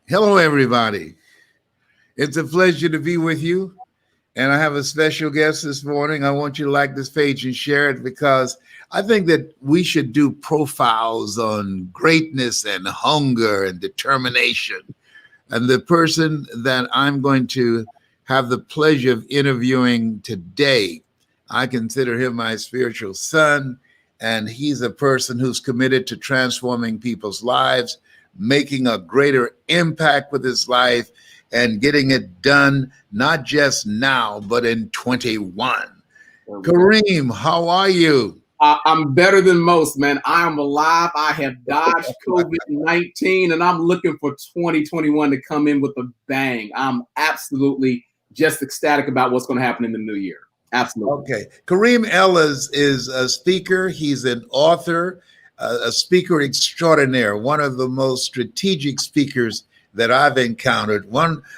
Hello, everybody. It's a pleasure to be with you. And I have a special guest this morning. I want you to like this page and share it because I think that we should do profiles on greatness and hunger and determination. And the person that I'm going to have the pleasure of interviewing today, I consider him my spiritual son. And he's a person who's committed to transforming people's lives, making a greater impact with his life, and getting it done, not just now, but in 21. Kareem, how are you? I'm better than most, man. I am alive. I have dodged COVID-19, and I'm looking for 2021 to come in with a bang. I'm absolutely just ecstatic about what's going to happen in the new year. Absolutely. Okay. Kareem Ellis is a speaker. He's an author, a speaker extraordinaire, one of the most strategic speakers that I've encountered.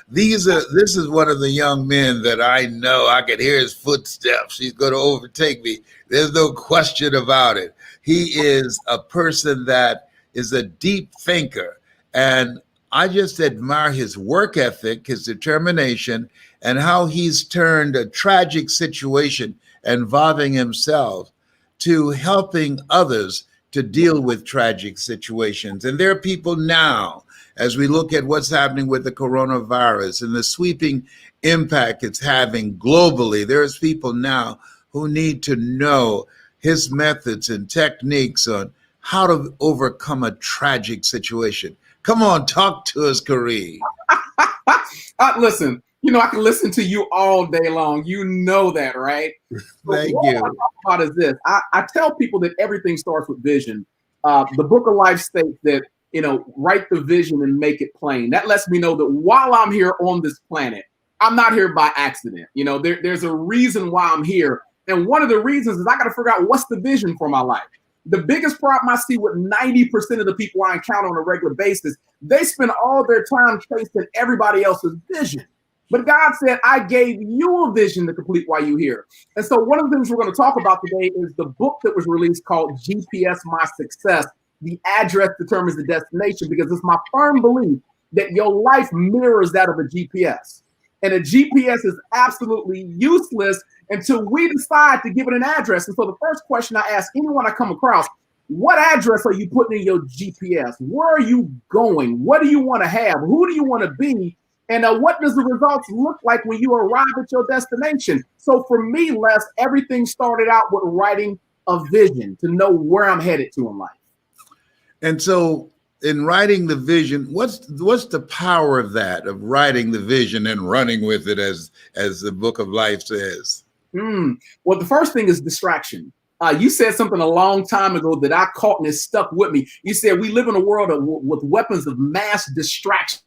This is one of the young men that I know. I could hear his footsteps. He's going to overtake me. There's no question about it. He is a person that is a deep thinker, and I just admire his work ethic, his determination, and how he's turned a tragic situation involving himself to helping others to deal with tragic situations. And there are people now, as we look at what's happening with the coronavirus and the sweeping impact it's having globally, there's people now who need to know his methods and techniques on how to overcome a tragic situation. Come on, talk to us, Kareem. Listen, I can listen to you all day long. You know that, right? Thank you. What I talk about is this. I tell people that everything starts with vision. The Book of Life states that, write the vision and make it plain. That lets me know that while I'm here on this planet, I'm not here by accident. There's a reason why I'm here. And one of the reasons is I got to figure out what's the vision for my life. The biggest problem I see with 90% of the people I encounter on a regular basis, they spend all their time chasing everybody else's vision. But God said, I gave you a vision to complete while you're here. And so one of the things we're going to talk about today is the book that was released called GPS My Success. The address determines the destination, because it's my firm belief that your life mirrors that of a GPS. And a GPS is absolutely useless until we decide to give it an address. And so the first question I ask anyone I come across, what address are you putting in your GPS? Where are you going? What do you want to have? Who do you want to be? And what does the results look like when you arrive at your destination? So for me, Les, everything started out with writing a vision to know where I'm headed to in life. And so in writing the vision, what's the power of that, of writing the vision and running with it, as the Book of Life says? Well, the first thing is distraction. You said something a long time ago that I caught and it stuck with me. You said we live in a world with weapons of mass distraction.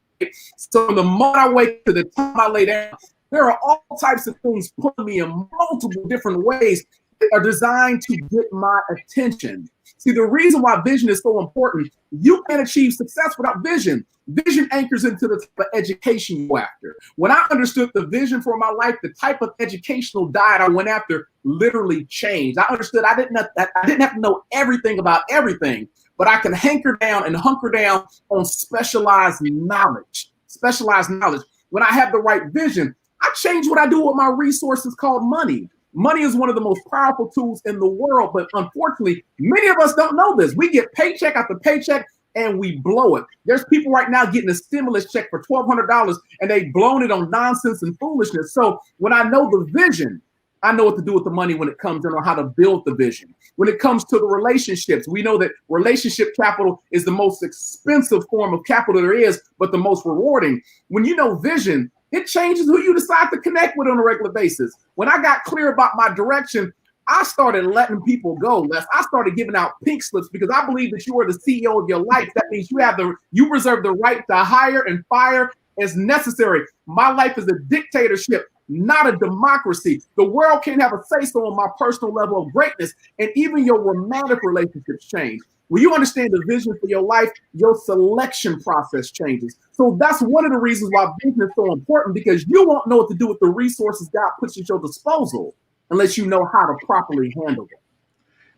So from the moment I wake to the time I lay down, there are all types of things pulling me in multiple different ways that are designed to get my attention. See, the reason why vision is so important, you can't achieve success without vision. Vision anchors into the type of education you go after. When I understood the vision for my life, the type of educational diet I went after literally changed. I understood I didn't have to know everything about everything, but I can hunker down on specialized knowledge. When I have the right vision, I change what I do with my resources called money. Money is one of the most powerful tools in the world, but unfortunately, many of us don't know this. We get paycheck after paycheck and we blow it. There's people right now getting a stimulus check for $1,200 and they've blown it on nonsense and foolishness. So when I know the vision, I know what to do with the money when it comes in on how to build the vision. When it comes to the relationships, we know that relationship capital is the most expensive form of capital there is, but the most rewarding. When you know vision, it changes who you decide to connect with on a regular basis. When I got clear about my direction, I started letting people go, Les. I started giving out pink slips because I believe that you are the CEO of your life. That means you reserve the right to hire and fire as necessary. My life is a dictatorship, not a democracy. The world can't have a say-so on my personal level of greatness, and even your romantic relationships change. When you understand the vision for your life, your selection process changes. So that's one of the reasons why vision is so important, because you won't know what to do with the resources God puts at your disposal unless you know how to properly handle them.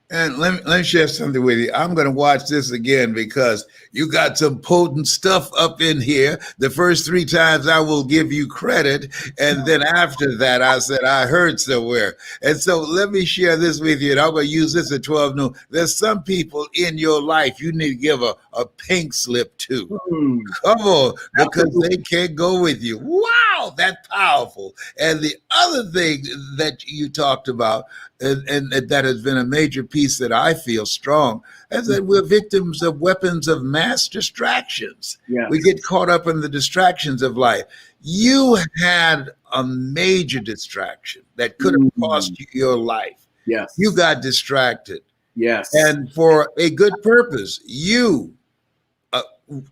And let me share something with you. I'm going to watch this again because you got some potent stuff up in here. The first three times I will give you credit. And then after that, I said, I heard somewhere. And so let me share this with you. And I'm going to use this at 12 noon. There's some people in your life you need to give a pink slip to. Come on, because they can't go with you. Wow, that's powerful. And the other thing that you talked about, and that has been a major piece that I feel strong, is that we're victims of weapons of mass distractions. Yes. We get caught up in the distractions of life. You had a major distraction that could have cost you your life. Yes. You got distracted. Yes. And for a good purpose, you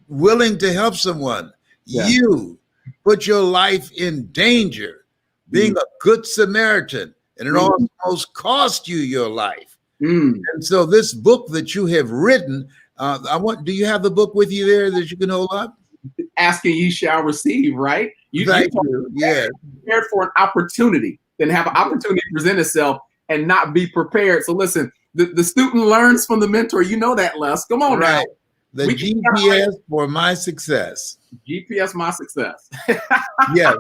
willing to help someone, you put your life in danger, being a good Samaritan, and it almost cost you your life. And so this book that you have written, do you have the book with you there that you can hold up? Asking ye shall receive, right? Thank you. Yeah. Prepared for an opportunity, then have an opportunity to present itself and not be prepared. So listen, the student learns from the mentor. You know that, Les. Come on now. The GPS for my success. GPS, my success. Yes.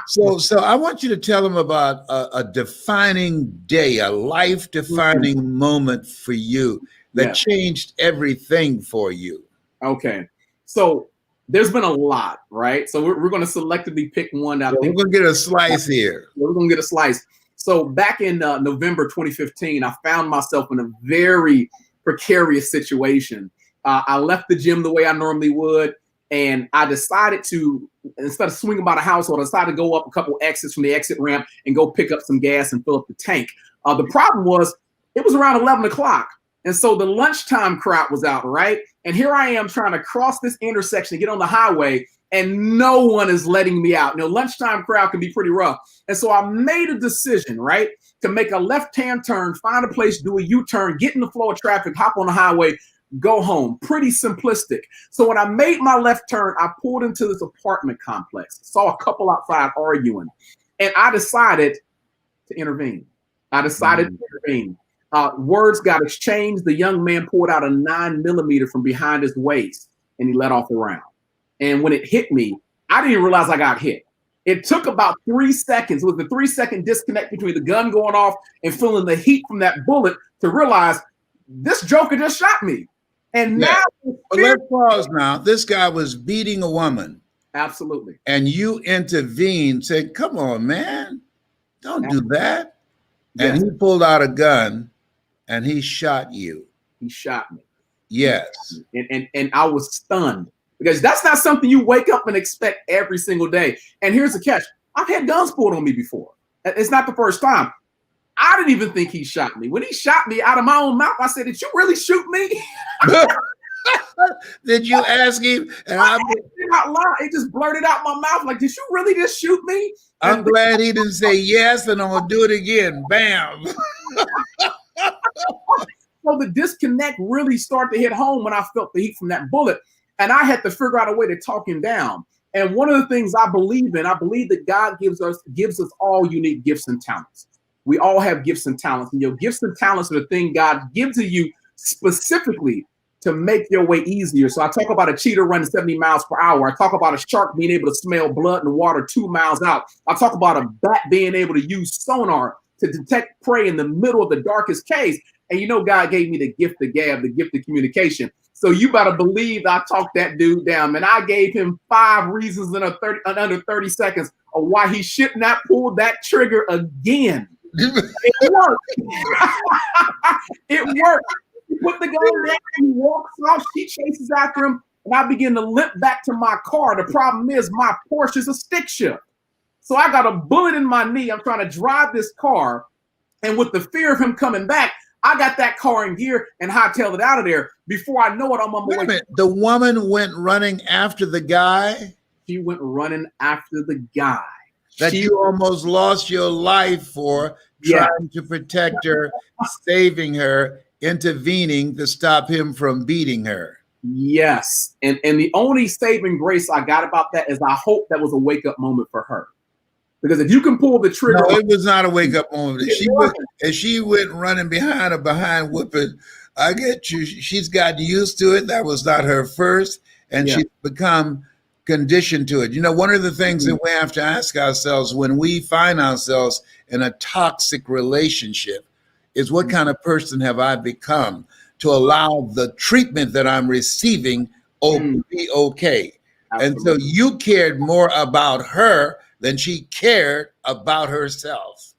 So I want you to tell them about a defining day, a life-defining moment for you that changed everything for you. Okay. So there's been a lot, right? So we're going to selectively pick one. We're going to get a slice here. We're going to get a slice. So back in November 2015, I found myself in a very precarious situation. I left the gym the way I normally would, and I decided to, instead of swinging by the household, I decided to go up a couple exits from the exit ramp and go pick up some gas and fill up the tank. The problem was it was around 11 o'clock. And so the lunchtime crowd was out, right? And here I am trying to cross this intersection to get on the highway, and no one is letting me out. You know, lunchtime crowd can be pretty rough. And so I made a decision, right, to make a left-hand turn, find a place, do a U-turn, get in the flow of traffic, hop on the highway, go home. Pretty simplistic. So when I made my left turn, I pulled into this apartment complex, saw a couple outside arguing, and I decided to intervene. Words got exchanged. The young man pulled out a 9mm from behind his waist, and he let off a round. And when it hit me, I didn't realize I got hit. It took about 3 seconds, with the 3-second disconnect between the gun going off and feeling the heat from that bullet, to realize this joker just shot me. And now, but let's pause now. This guy was beating a woman. Absolutely. And you intervened, said, come on, man, don't do that. And he pulled out a gun and he shot you. He shot me. Yes. And I was stunned, because that's not something you wake up and expect every single day. And here's the catch. I've had guns pulled on me before. It's not the first time. I didn't even think he shot me. When he shot me out of my own mouth, I said, did you really shoot me? Did you ask him? And I it out loud. It just blurted out my mouth like, did you really just shoot me? I'm glad he didn't say yes, and I'm going to do it again. Bam. So the disconnect really started to hit home when I felt the heat from that bullet. And I had to figure out a way to talk him down. And one of the things I believe in, I believe that God gives us all unique gifts and talents. We all have gifts and talents. And your gifts and talents are the thing God gives to you specifically to make your way easier. So I talk about a cheetah running 70 miles per hour. I talk about a shark being able to smell blood in the water 2 miles out. I talk about a bat being able to use sonar to detect prey in the middle of the darkest caves. And you know, God gave me the gift of gab, the gift of communication. So you better believe I talked that dude down. And I gave him 5 reasons in under 30 seconds of why he should not pull that trigger again. It worked. It worked. He put the gun down, he walks off, she chases after him, and I begin to limp back to my car. The problem is my Porsche is a stick shift. So I got a bullet in my knee. I'm trying to drive this car, and with the fear of him coming back, I got that car in gear and hightailed it out of there. Before I know it, I'm on my way. The woman went running after the guy? She went running after the guy. That you almost lost your life for, trying to protect her, saving her, intervening to stop him from beating her. Yes. And the only saving grace I got about that is I hope that was a wake-up moment for her. Because if you can pull the trigger, no, it was not a wake up moment. She went running behind whooping. I get you. She's gotten used to it. That was not her first, and she's become conditioned to it. You know, one of the things that we have to ask ourselves when we find ourselves in a toxic relationship is, what kind of person have I become to allow the treatment that I'm receiving to be okay? Absolutely. And so you cared more about her than she cared about herself.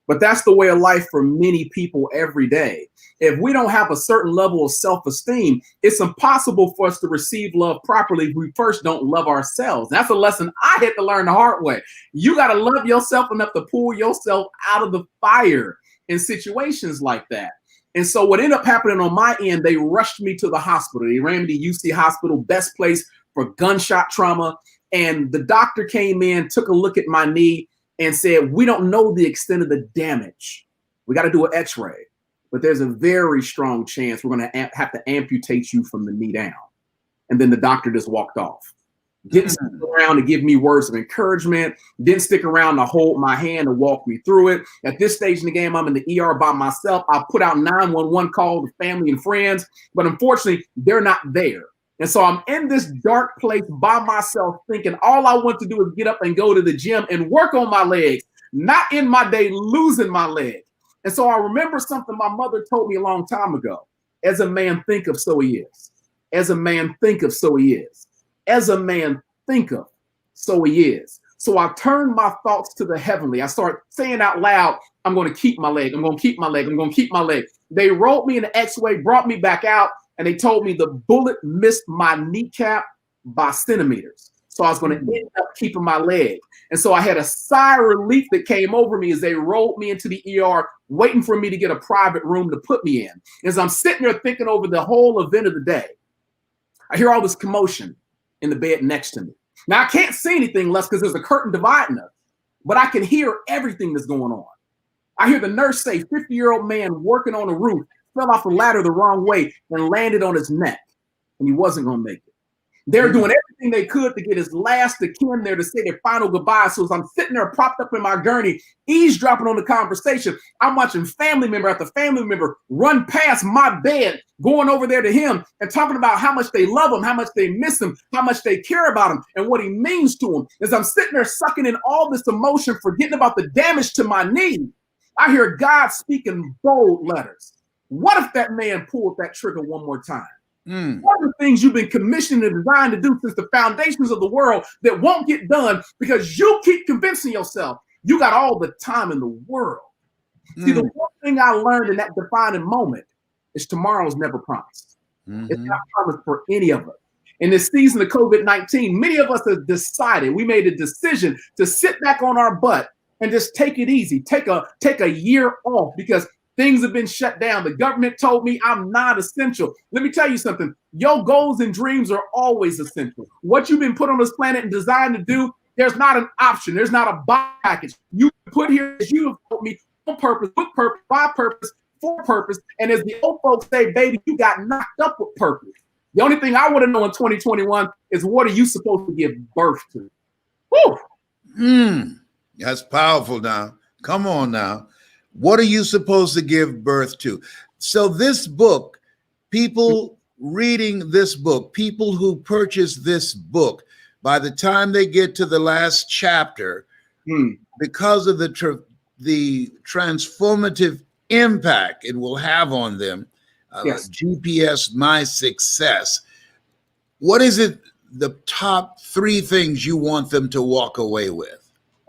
But that's the way of life for many people every day. If we don't have a certain level of self-esteem, it's impossible for us to receive love properly if we first don't love ourselves. That's a lesson I had to learn the hard way. You got to love yourself enough to pull yourself out of the fire in situations like that. And so what ended up happening on my end, they rushed me to the hospital. They ran me to UC Hospital, best place for gunshot trauma. And the doctor came in, took a look at my knee and said, we don't know the extent of the damage. We got to do an x-ray, but there's a very strong chance we're going to have to amputate you from the knee down. And then the doctor just walked off. Didn't stick around to give me words of encouragement. Didn't stick around to hold my hand and walk me through it. At this stage in the game, I'm in the ER by myself. I put out 911 call to family and friends, but unfortunately, they're not there. And so I'm in this dark place by myself thinking all I want to do is get up and go to the gym and work on my legs, not in my day losing my leg. And so I remember something my mother told me a long time ago. As a man thinketh, so he is. As a man thinketh, so he is. As a man thinketh, so he is. So I turned my thoughts to the heavenly. I start saying out loud, I'm going to keep my leg. I'm going to keep my leg. I'm going to keep my leg. They rolled me in the x-ray, brought me back out. And they told me the bullet missed my kneecap by centimeters. So I was going to end up keeping my leg. And so I had a sigh of relief that came over me as they rolled me into the ER, waiting for me to get a private room to put me in. As I'm sitting there thinking over the whole event of the day, I hear all this commotion in the bed next to me. Now, I can't see anything less because there's a curtain dividing us, but I can hear everything that's going on. I hear the nurse say, 50-year-old man working on a roof fell off the ladder the wrong way and landed on his neck, and he wasn't going to make it. They're doing everything they could to get his last of kin there to say their final goodbye. So as I'm sitting there propped up in my gurney, eavesdropping on the conversation, I'm watching family member after family member run past my bed, going over there to him and talking about how much they love him, how much they miss him, how much they care about him, and what he means to him. As I'm sitting there sucking in all this emotion, forgetting about the damage to my knee, I hear God speaking bold letters. What if that man pulled that trigger one more time? What are the things you've been commissioned and designed to do since the foundations of the world that won't get done because you keep convincing yourself you got all the time in the world? See, the one thing I learned in that defining moment is tomorrow's never promised. It's not promised for any of us. In this season of COVID-19, many of us have decided, we made a decision to sit back on our butt and just take it easy, take a year off because things have been shut down. The government told me I'm not essential. Let me tell you something. Your goals and dreams are always essential. What you've been put on this planet and designed to do, there's not an option. There's not a buy package. You put here, as you have told me, on purpose, with purpose, by purpose, for purpose. And as the old folks say, baby, you got knocked up with purpose. The only thing I want to know in 2021 is what are you supposed to give birth to? Woo! That's powerful now. Come on now. What are you supposed to give birth to? So this book, people reading this book, people who purchase this book, by the time they get to the last chapter, because of the transformative impact it will have on them, GPS My Success, what is it, the top 3 things you want them to walk away with?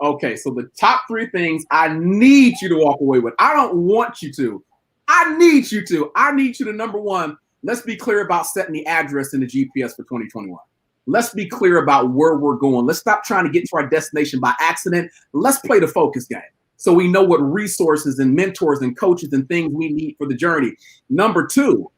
Okay, so the top 3 things I need you to walk away with. I don't want you to. I need you to. I need you to, number 1, let's be clear about setting the address in the GPS for 2021. Let's be clear about where we're going. Let's stop trying to get to our destination by accident. Let's play the focus game so we know what resources and mentors and coaches and things we need for the journey. Number 2,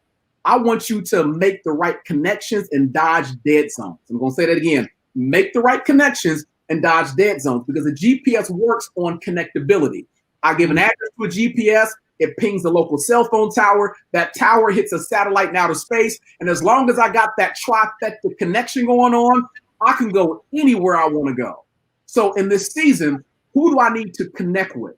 I want you to make the right connections and dodge dead zones. I'm going to say that again. Make the right connections and dodge dead zones, because the GPS works on connectability. I give an address to a GPS, it pings the local cell phone tower, that tower hits a satellite in outer space, and as long as I got that trifecta connection going on, I can go anywhere I want to go. So in this season, who do I need to connect with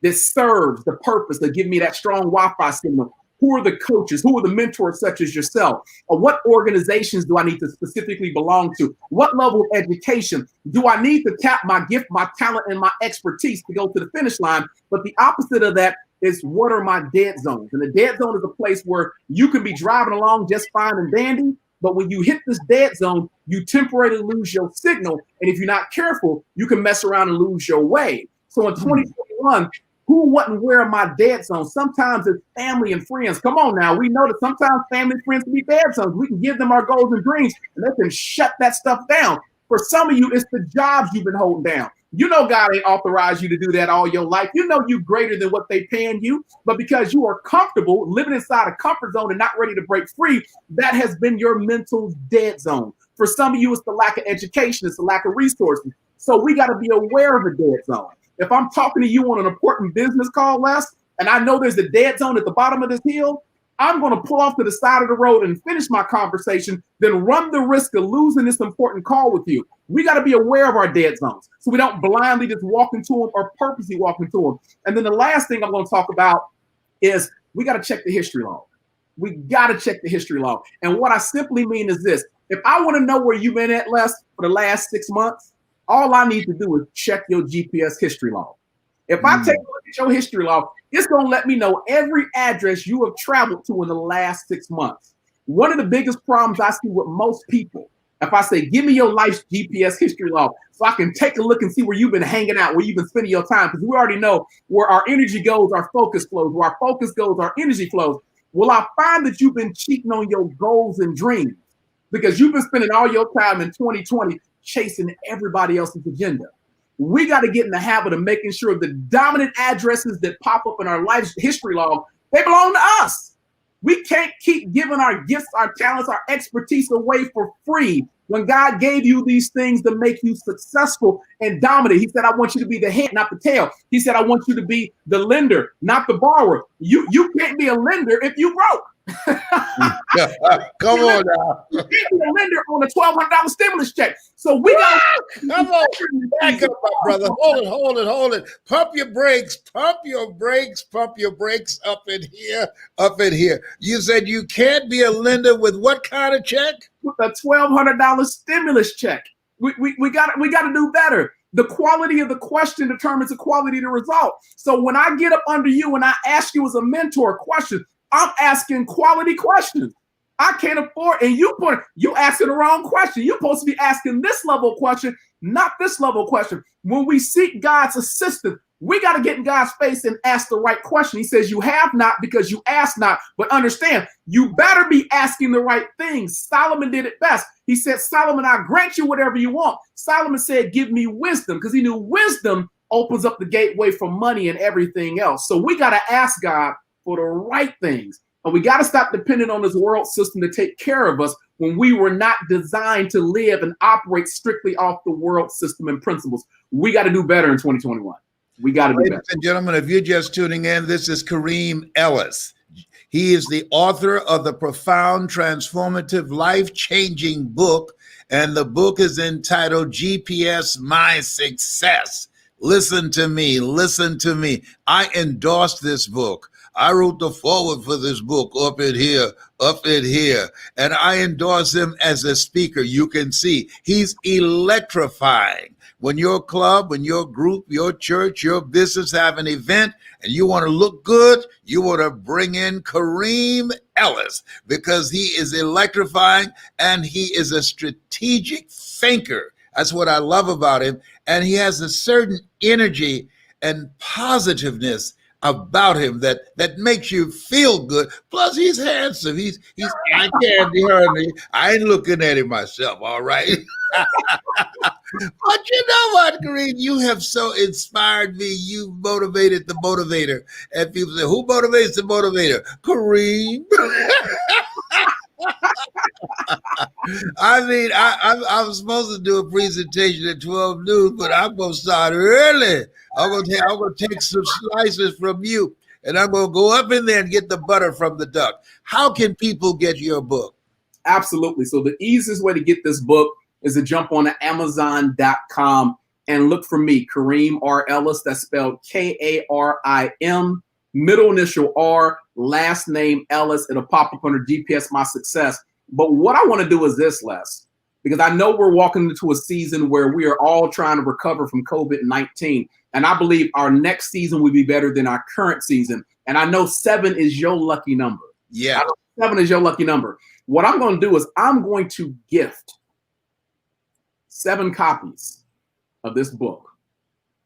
that serves the purpose to give me that strong Wi-Fi signal? Who are the coaches? Who are the mentors such as yourself? Or what organizations do I need to specifically belong to? What level of education do I need to tap my gift, my talent, and my expertise to go to the finish line? But the opposite of that is, what are my dead zones? And the dead zone is a place where you can be driving along just fine and dandy, but when you hit this dead zone, you temporarily lose your signal. And if you're not careful, you can mess around and lose your way. So in 2021, who, what, and where are my dead zones? Sometimes it's family and friends. Come on now. We know that sometimes family and friends can be dead zones. We can give them our goals and dreams, and they can shut that stuff down. For some of you, it's the jobs you've been holding down. You know God ain't authorized you to do that all your life. You know you're greater than what they paying you, but because you are comfortable living inside a comfort zone and not ready to break free, that has been your mental dead zone. For some of you, it's the lack of education. It's the lack of resources. So we got to be aware of a dead zone. If I'm talking to you on an important business call, Les, and I know there's a dead zone at the bottom of this hill, I'm going to pull off to the side of the road and finish my conversation, then run the risk of losing this important call with you. We got to be aware of our dead zones so we don't blindly just walk into them or purposely walk into them. And then the last thing I'm going to talk about is we got to check the history log. We got to check the history log. And what I simply mean is this. If I want to know where you've been at, Les, for the last 6 months, all I need to do is check your GPS history log. If I take a look at your history log, it's going to let me know every address you have traveled to in the last 6 months. One of the biggest problems I see with most people, if I say, give me your life's GPS history log so I can take a look and see where you've been hanging out, where you've been spending your time, because we already know where our energy goes, our focus flows, where our focus goes, our energy flows. Well, I find that you've been cheating on your goals and dreams because you've been spending all your time in 2020 chasing everybody else's agenda. We got to get in the habit of making sure the dominant addresses that pop up in our life's history log, they belong to us. We can't keep giving our gifts, our talents, our expertise away for free when God gave you these things to make you successful and dominant. He said, I want you to be the head, not the tail. He said, I want you to be the lender, not the borrower. You can't be a lender if you broke. Come on now. You can't be a lender on a $1,200 stimulus check. So we got to come on. Back up, my brother. Hold it. Pump your brakes up in here. You said you can't be a lender with what kind of check? With a $1,200 stimulus check. We got to do better. The quality of the question determines the quality of the result. So when I get up under you and I ask you as a mentor questions, I'm asking quality questions. I can't afford, and you asking the wrong question. You're supposed to be asking this level of question, not this level of question. When we seek God's assistance, we got to get in God's face and ask the right question. He says, you have not because you ask not. But understand, you better be asking the right things. Solomon did it best. He said, Solomon, I grant you whatever you want. Solomon said, give me wisdom, because he knew wisdom opens up the gateway for money and everything else. So we got to ask God for the right things. And we got to stop depending on this world system to take care of us when we were not designed to live and operate strictly off the world system and principles. We got to do better in 2021. We got to do better. Ladies and gentlemen, if you're just tuning in, this is Kareem Ellis. He is the author of the profound, transformative, life-changing book, and the book is entitled GPS My Success. Listen to me. I endorse this book. I wrote the foreword for this book up in here, and I endorse him as a speaker. You can see he's electrifying. When your club, when your group, your church, your business have an event and you want to look good, you want to bring in Kareem Ellis because he is electrifying and he is a strategic thinker. That's what I love about him. And he has a certain energy and positiveness about him that makes you feel good. Plus, he's handsome. He's I can't hear me. I ain't looking at him myself, all right? But you know what, Kareem? You have so inspired me. You motivated the motivator. And people say, who motivates the motivator? Kareem. I mean, I was supposed to do a presentation at 12 noon, but I'm going to start early. I'm going to take some slices from you, and I'm going to go up in there and get the butter from the duck. How can people get your book? Absolutely. So the easiest way to get this book is to jump on to Amazon.com and look for me, Kareem R. Ellis. That's spelled Karim, middle initial R, last name Ellis. It'll pop up under GPS My Success. But what I want to do is this, Les, because I know we're walking into a season where we are all trying to recover from COVID-19. And I believe our next season will be better than our current season. And I know 7 is your lucky number. Yeah. 7 is your lucky number. What I'm going to do is I'm going to gift 7 copies of this book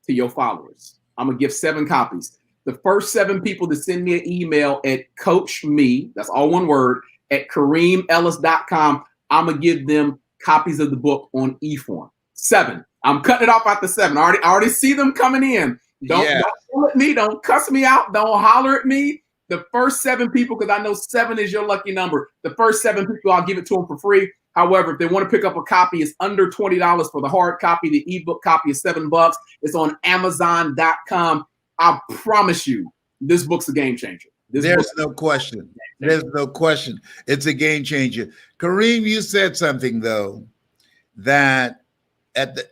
to your followers. I'm going to give 7 copies. The first 7 people to send me an email at coachme, that's all one word, at KareemEllis.com, I'm going to give them copies of the book on e-form. 7. I'm cutting it off after 7. I already see them coming in. Don't yell at me. Don't cuss me out. Don't holler at me. The first 7 people, because I know 7 is your lucky number. The first 7 people, I'll give it to them for free. However, if they want to pick up a copy, it's under $20 for the hard copy. The ebook copy is $7. It's on Amazon.com. I promise you, this book's a game changer. There's no question. There's no question. It's a game changer. Kareem, you said something, though, that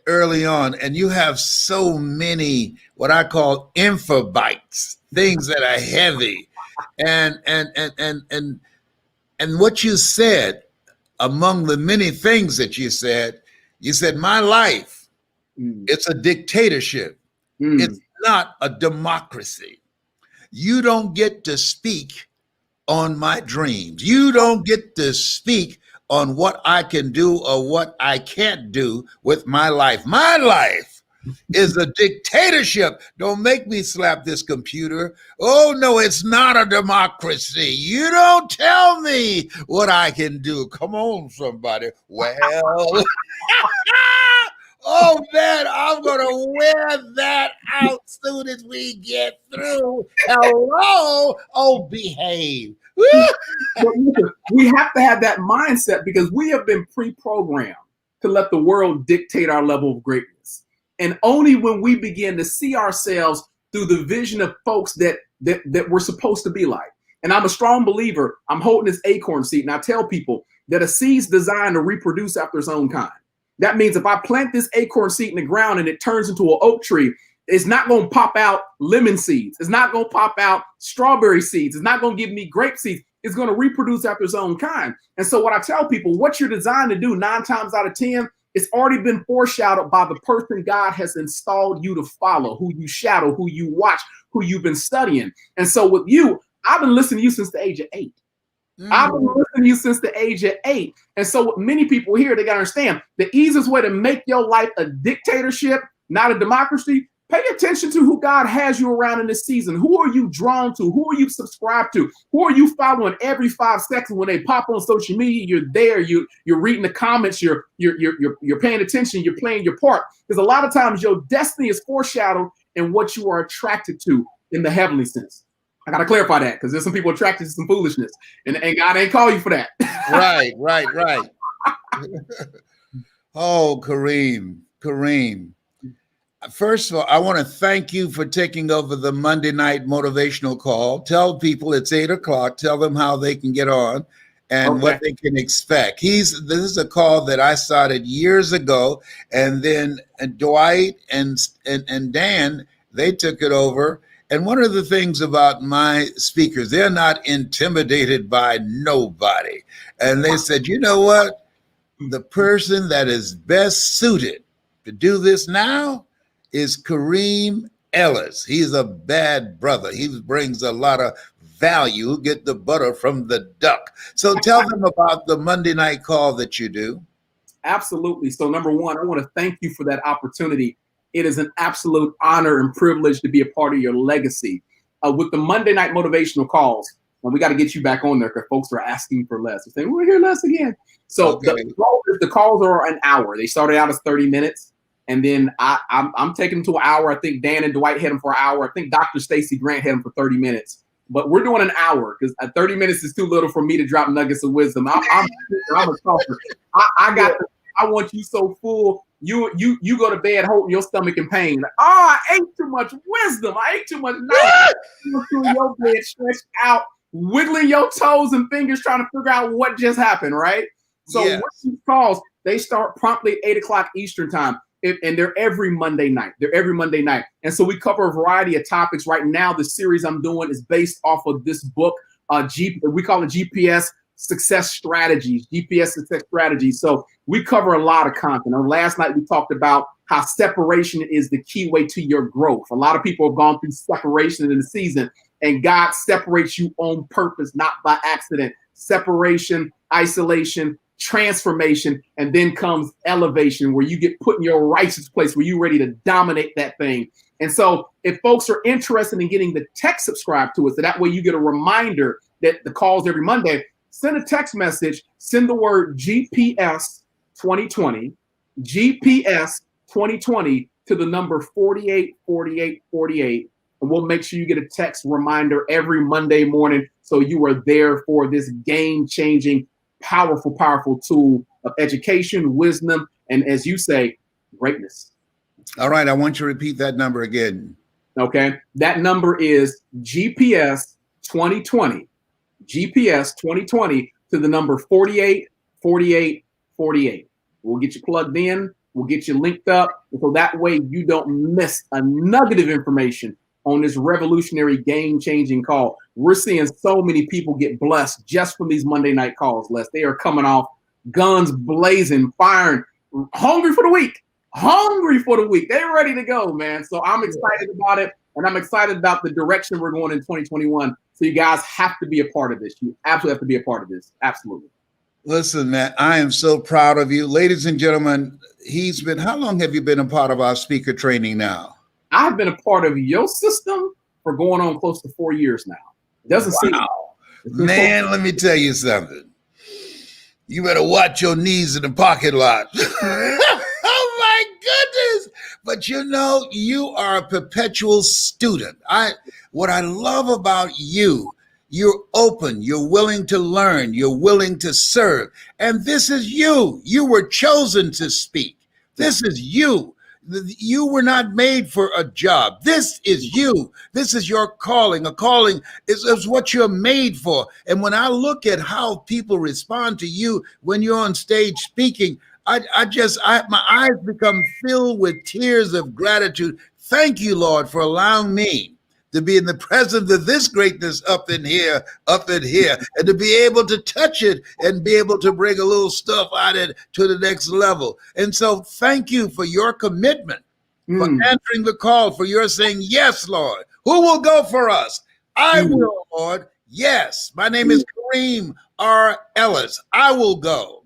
early on, and you have so many what I call info bites, things that are heavy. And what you said, among the many things that you said, my life, it's a dictatorship. It's not a democracy. You don't get to speak on my dreams. You don't get to speak on what I can do or what I can't do with my life. My life is a dictatorship. Don't make me slap this computer. Oh, no, it's not a democracy. You don't tell me what I can do. Come on, somebody. Well, oh, man, I'm going to wear that out soon as we get through. Hello? Oh, behave. We have to have that mindset because we have been pre-programmed to let the world dictate our level of greatness. And only when we begin to see ourselves through the vision of folks that we're supposed to be like. And I'm a strong believer. I'm holding this acorn seed, and I tell people that a seed's designed to reproduce after its own kind. That means if I plant this acorn seed in the ground and it turns into an oak tree, it's not going to pop out lemon seeds. It's not going to pop out strawberry seeds. It's not going to give me grape seeds. It's going to reproduce after its own kind. And so what I tell people, what you're designed to do 9 times out of 10, it's already been foreshadowed by the person God has installed you to follow, who you shadow, who you watch, who you've been studying. And so with you, I've been listening to you since the age of 8. I've been listening to you since the age of 8. And so what many people here, they got to understand, the easiest way to make your life a dictatorship, not a democracy, pay attention to who God has you around in this season. Who are you drawn to? Who are you subscribed to? Who are you following every 5 seconds when they pop on social media? You're there. You're reading the comments. You're paying attention. You're playing your part. Because a lot of times your destiny is foreshadowed in what you are attracted to in the heavenly sense. I got to clarify that because there's some people attracted to some foolishness, and God ain't call you for that. Right. Oh, Kareem. First of all, I want to thank you for taking over the Monday night motivational call. Tell people it's 8 o'clock. Tell them how they can get on and what they can expect. This is a call that I started years ago, and then Dwight and Dan, they took it over. And one of the things about my speakers, they're not intimidated by nobody. And they said, you know what? The person that is best suited to do this now is Kareem Ellis. He's a bad brother. He brings a lot of value. Get the butter from the duck. So tell them about the Monday night call that you do. Absolutely. So number one, I want to thank you for that opportunity. It is an absolute honor and privilege to be a part of your legacy. With the Monday night motivational calls, and we got to get you back on there because folks are asking for less. They're saying, we're here less again. So the calls are an hour. They started out as 30 minutes. And then I'm taking them to an hour. I think Dan and Dwight had them for an hour. I think Dr. Stacy Grant had them for 30 minutes. But we're doing an hour because 30 minutes is too little for me to drop nuggets of wisdom. I'm a talker. I want you so full. You go to bed holding your stomach in pain. Like, I ate too much wisdom. I ate too much knowledge. You through your bed stretched out, wiggling your toes and fingers trying to figure out what just happened, right? So what these calls, they start promptly at 8 o'clock Eastern time. and they're every Monday night. They're every Monday night. And so we cover a variety of topics. Right now, the series I'm doing is based off of this book. We call it GPS Success Strategies, GPS Success Strategies. So we cover a lot of content. Last night we talked about how separation is the key way to your growth. A lot of people have gone through separation in the season, and God separates you on purpose, not by accident. Separation, isolation, transformation, and then comes elevation, where you get put in your righteous place, where you're ready to dominate that thing. And so if folks are interested in getting the text subscribed to it, so that way you get a reminder that the calls every Monday, send a text message, send the word GPS 2020, GPS 2020 to the number 484848. And we'll make sure you get a text reminder every Monday morning, so you are there for this game-changing, powerful, powerful tool of education, wisdom, and, as you say, greatness. All right, I want you to repeat that number again. Okay, that number is GPS 2020. GPS 2020 to the number 484848. We'll get you plugged in. We'll get you linked up, so that way you don't miss a nugget of information on this revolutionary, game-changing call. We're seeing so many people get blessed just from these Monday night calls, Les. They are coming off guns blazing, firing, hungry for the week. They're ready to go, man. So I'm excited about it, and I'm excited about the direction we're going in 2021. So you guys have to be a part of this. You absolutely have to be a part of this. Absolutely. Listen, man, I am so proud of you. Ladies and gentlemen, how long have you been a part of our speaker training now? I've been a part of your system for going on close to 4 years now. It doesn't seem. Man, let me tell you something. You better watch your knees in the parking lot. Oh my goodness. But you are a perpetual student. What I love about you, you're open, you're willing to learn, you're willing to serve. And this is you. You were chosen to speak. This is you. You were not made for a job. This is you. This is your calling. A calling is what you're made for. And when I look at how people respond to you when you're on stage speaking, my eyes become filled with tears of gratitude. Thank you, Lord, for allowing me to be in the presence of this greatness up in here, and to be able to touch it and be able to bring a little stuff out of it to the next level. And so thank you for your commitment, for answering the call, for your saying, yes, Lord. Who will go for us? I will, Lord. Yes. My name is Kareem R. Ellis. I will go.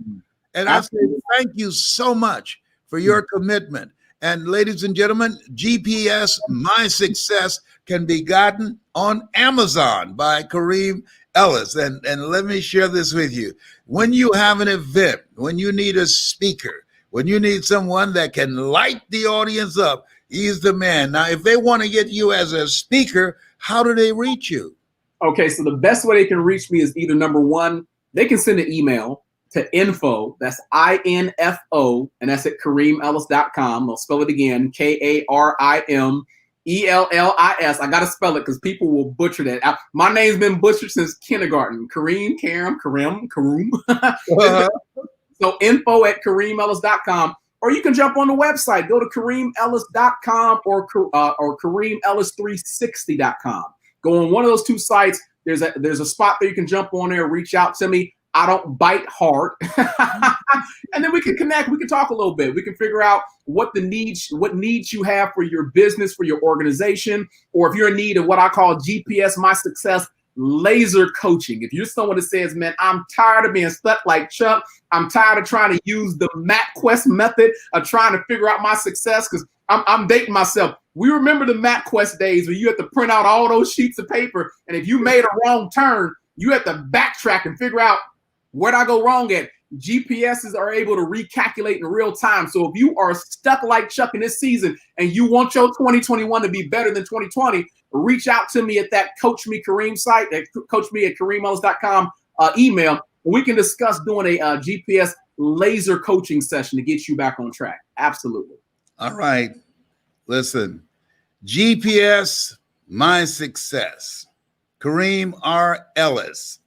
And I say thank you so much for your commitment. And ladies and gentlemen, GPS My Success can be gotten on Amazon by Kareem Ellis. And let me share this with you. When you have an event, when you need a speaker, when you need someone that can light the audience up, he's the man. Now, if they want to get you as a speaker, how do they reach you? Okay, so the best way they can reach me is either number one, they can send an email to info, that's INFO, and that's at KareemEllis.com. I'll spell it again, KarimEllis. I got to spell it because people will butcher that. My name's been butchered since kindergarten. Karim. So info at KareemEllis.com. Or you can jump on the website. Go to KareemEllis.com or KareemEllis360.com. Go on one of those two sites. There's a spot there you can jump on there, reach out to me. I don't bite hard. And then we can connect. We can talk a little bit. We can figure out what needs you have for your business, for your organization, or if you're in need of what I call GPS My Success laser coaching. If you're someone that says, man, I'm tired of being stuck like Chuck. I'm tired of trying to use the MapQuest method of trying to figure out my success, because I'm dating myself. We remember the MapQuest days where you had to print out all those sheets of paper, and if you made a wrong turn, you had to backtrack and figure out, where'd I go wrong at? GPSs are able to recalculate in real time. So if you are stuck like Chuck in this season and you want your 2021 to be better than 2020, reach out to me at that Coach Me Kareem site, that Coach Me at KareemEllis.com email. We can discuss doing a GPS laser coaching session to get you back on track. Absolutely. All right. Listen, GPS My Success, Kareem R. Ellis.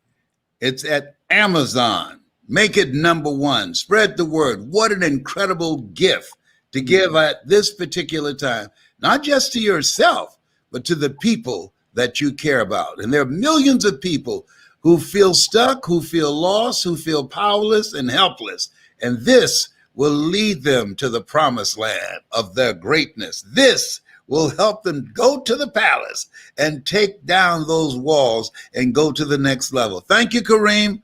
It's at Amazon. Make it number one. Spread the word. What an incredible gift to give at this particular time, not just to yourself, but to the people that you care about. And there are millions of people who feel stuck, who feel lost, who feel powerless and helpless. And this will lead them to the promised land of their greatness. This will help them go to the palace and take down those walls and go to the next level. Thank you, Kareem.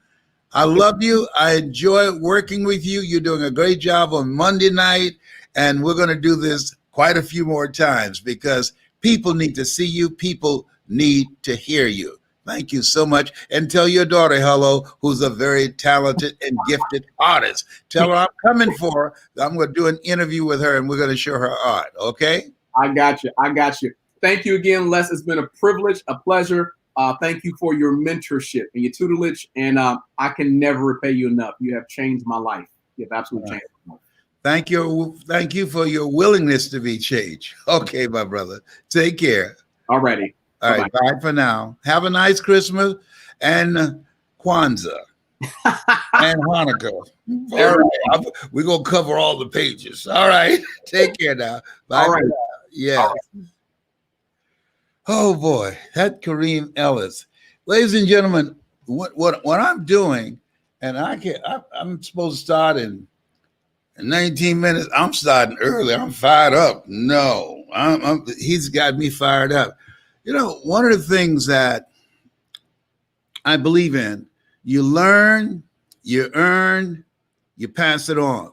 I love you. I enjoy working with you. You're doing a great job on Monday night, and we're going to do this quite a few more times because people need to see you. People need to hear you. Thank you so much. And tell your daughter hello, who's a very talented and gifted artist. Tell her I'm coming for her. I'm going to do an interview with her, and we're going to show her art, okay? I got you. I got you. Thank you again, Les. It's been a privilege, a pleasure. Thank you for your mentorship and your tutelage. And I can never repay you enough. You have changed my life. You have absolutely changed my life. Thank you. Thank you for your willingness to be changed. Okay, my brother. Take care. All righty. All right. Bye for now. Have a nice Christmas and Kwanzaa and Hanukkah. All right. We're going to cover all the pages. All right. Take care now. Bye. All right. Yeah. Right. Oh boy, that Kareem Ellis. Ladies and gentlemen, what I'm doing, and I'm supposed to start in 19 minutes. I'm starting early. I'm fired up. No, he's got me fired up. You know, one of the things that I believe in, you learn, you earn, you pass it on.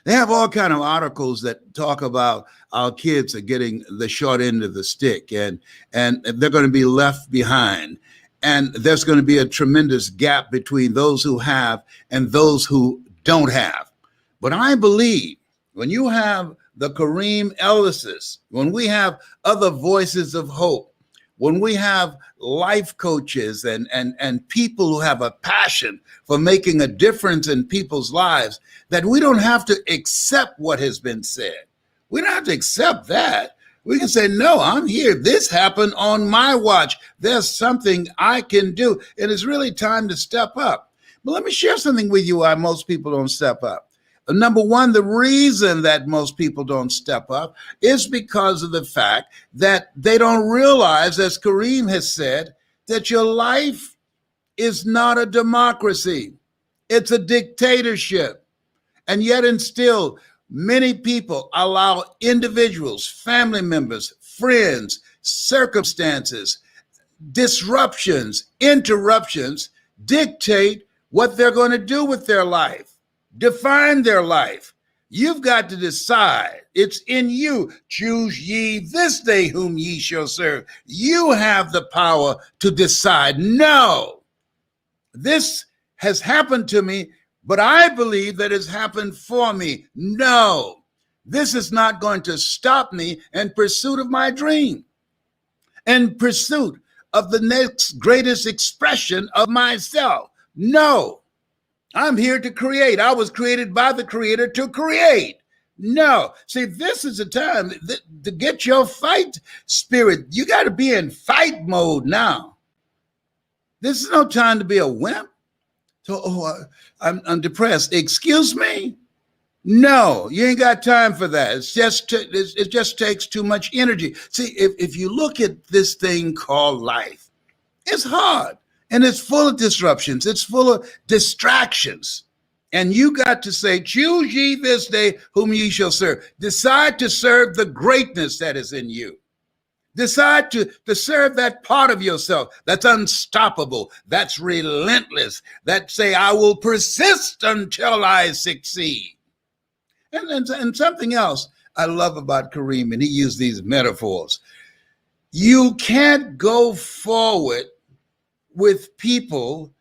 They have all kind of articles that talk about our kids are getting the short end of the stick and they're going to be left behind. And there's going to be a tremendous gap between those who have and those who don't have. But I believe when you have the Kareem Ellises, when we have other voices of hope, when we have life coaches and people who have a passion for making a difference in people's lives, that we don't have to accept what has been said. We don't have to accept that. We can say, no, I'm here. This happened on my watch. There's something I can do. And it's really time to step up. But let me share something with you why most people don't step up. Number one, the reason that most people don't step up is because of the fact that they don't realize, as Kareem has said, that your life is not a democracy. It's a dictatorship. And yet and still, many people allow individuals, family members, friends, circumstances, disruptions, interruptions, dictate what they're going to do with their life. Define their life. You've got to decide. It's in you. Choose ye this day whom ye shall serve. You have the power to decide. No, this has happened to me, but I believe that it's happened for me. No, this is not going to stop me in pursuit of my dream, in pursuit of the next greatest expression of myself. No. I'm here to create. I was created by the Creator to create. No. See, this is a time to get your fight spirit. You got to be in fight mode now. This is no time to be a wimp. So, I'm depressed. Excuse me? No, you ain't got time for that. It just takes too much energy. See, if you look at this thing called life, it's hard. And it's full of disruptions. It's full of distractions. And you got to say, choose ye this day whom ye shall serve. Decide to serve the greatness that is in you. Decide to serve that part of yourself that's unstoppable, that's relentless, that say, I will persist until I succeed. And something else I love about Kareem, and he used these metaphors. You can't go forward with people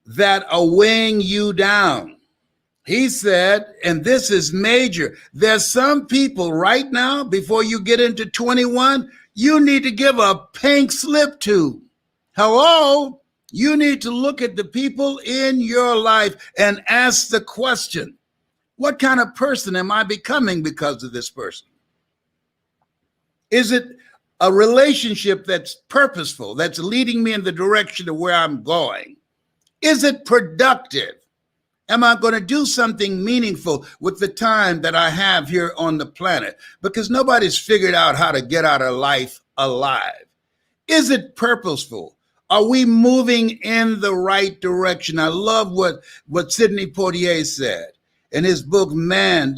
that are weighing you down. He said, and this is major, there's some people right now, before you get into 21, you need to give a pink slip to. Hello? You need to look at the people in your life and ask the question, what kind of person am I becoming because of this person? Is it a relationship that's purposeful, that's leading me in the direction of where I'm going? Is it productive? Am I going to do something meaningful with the time that I have here on the planet? Because nobody's figured out how to get out of life alive. Is it purposeful? Are we moving in the right direction? I love what Sidney Poitier said in his book, Man,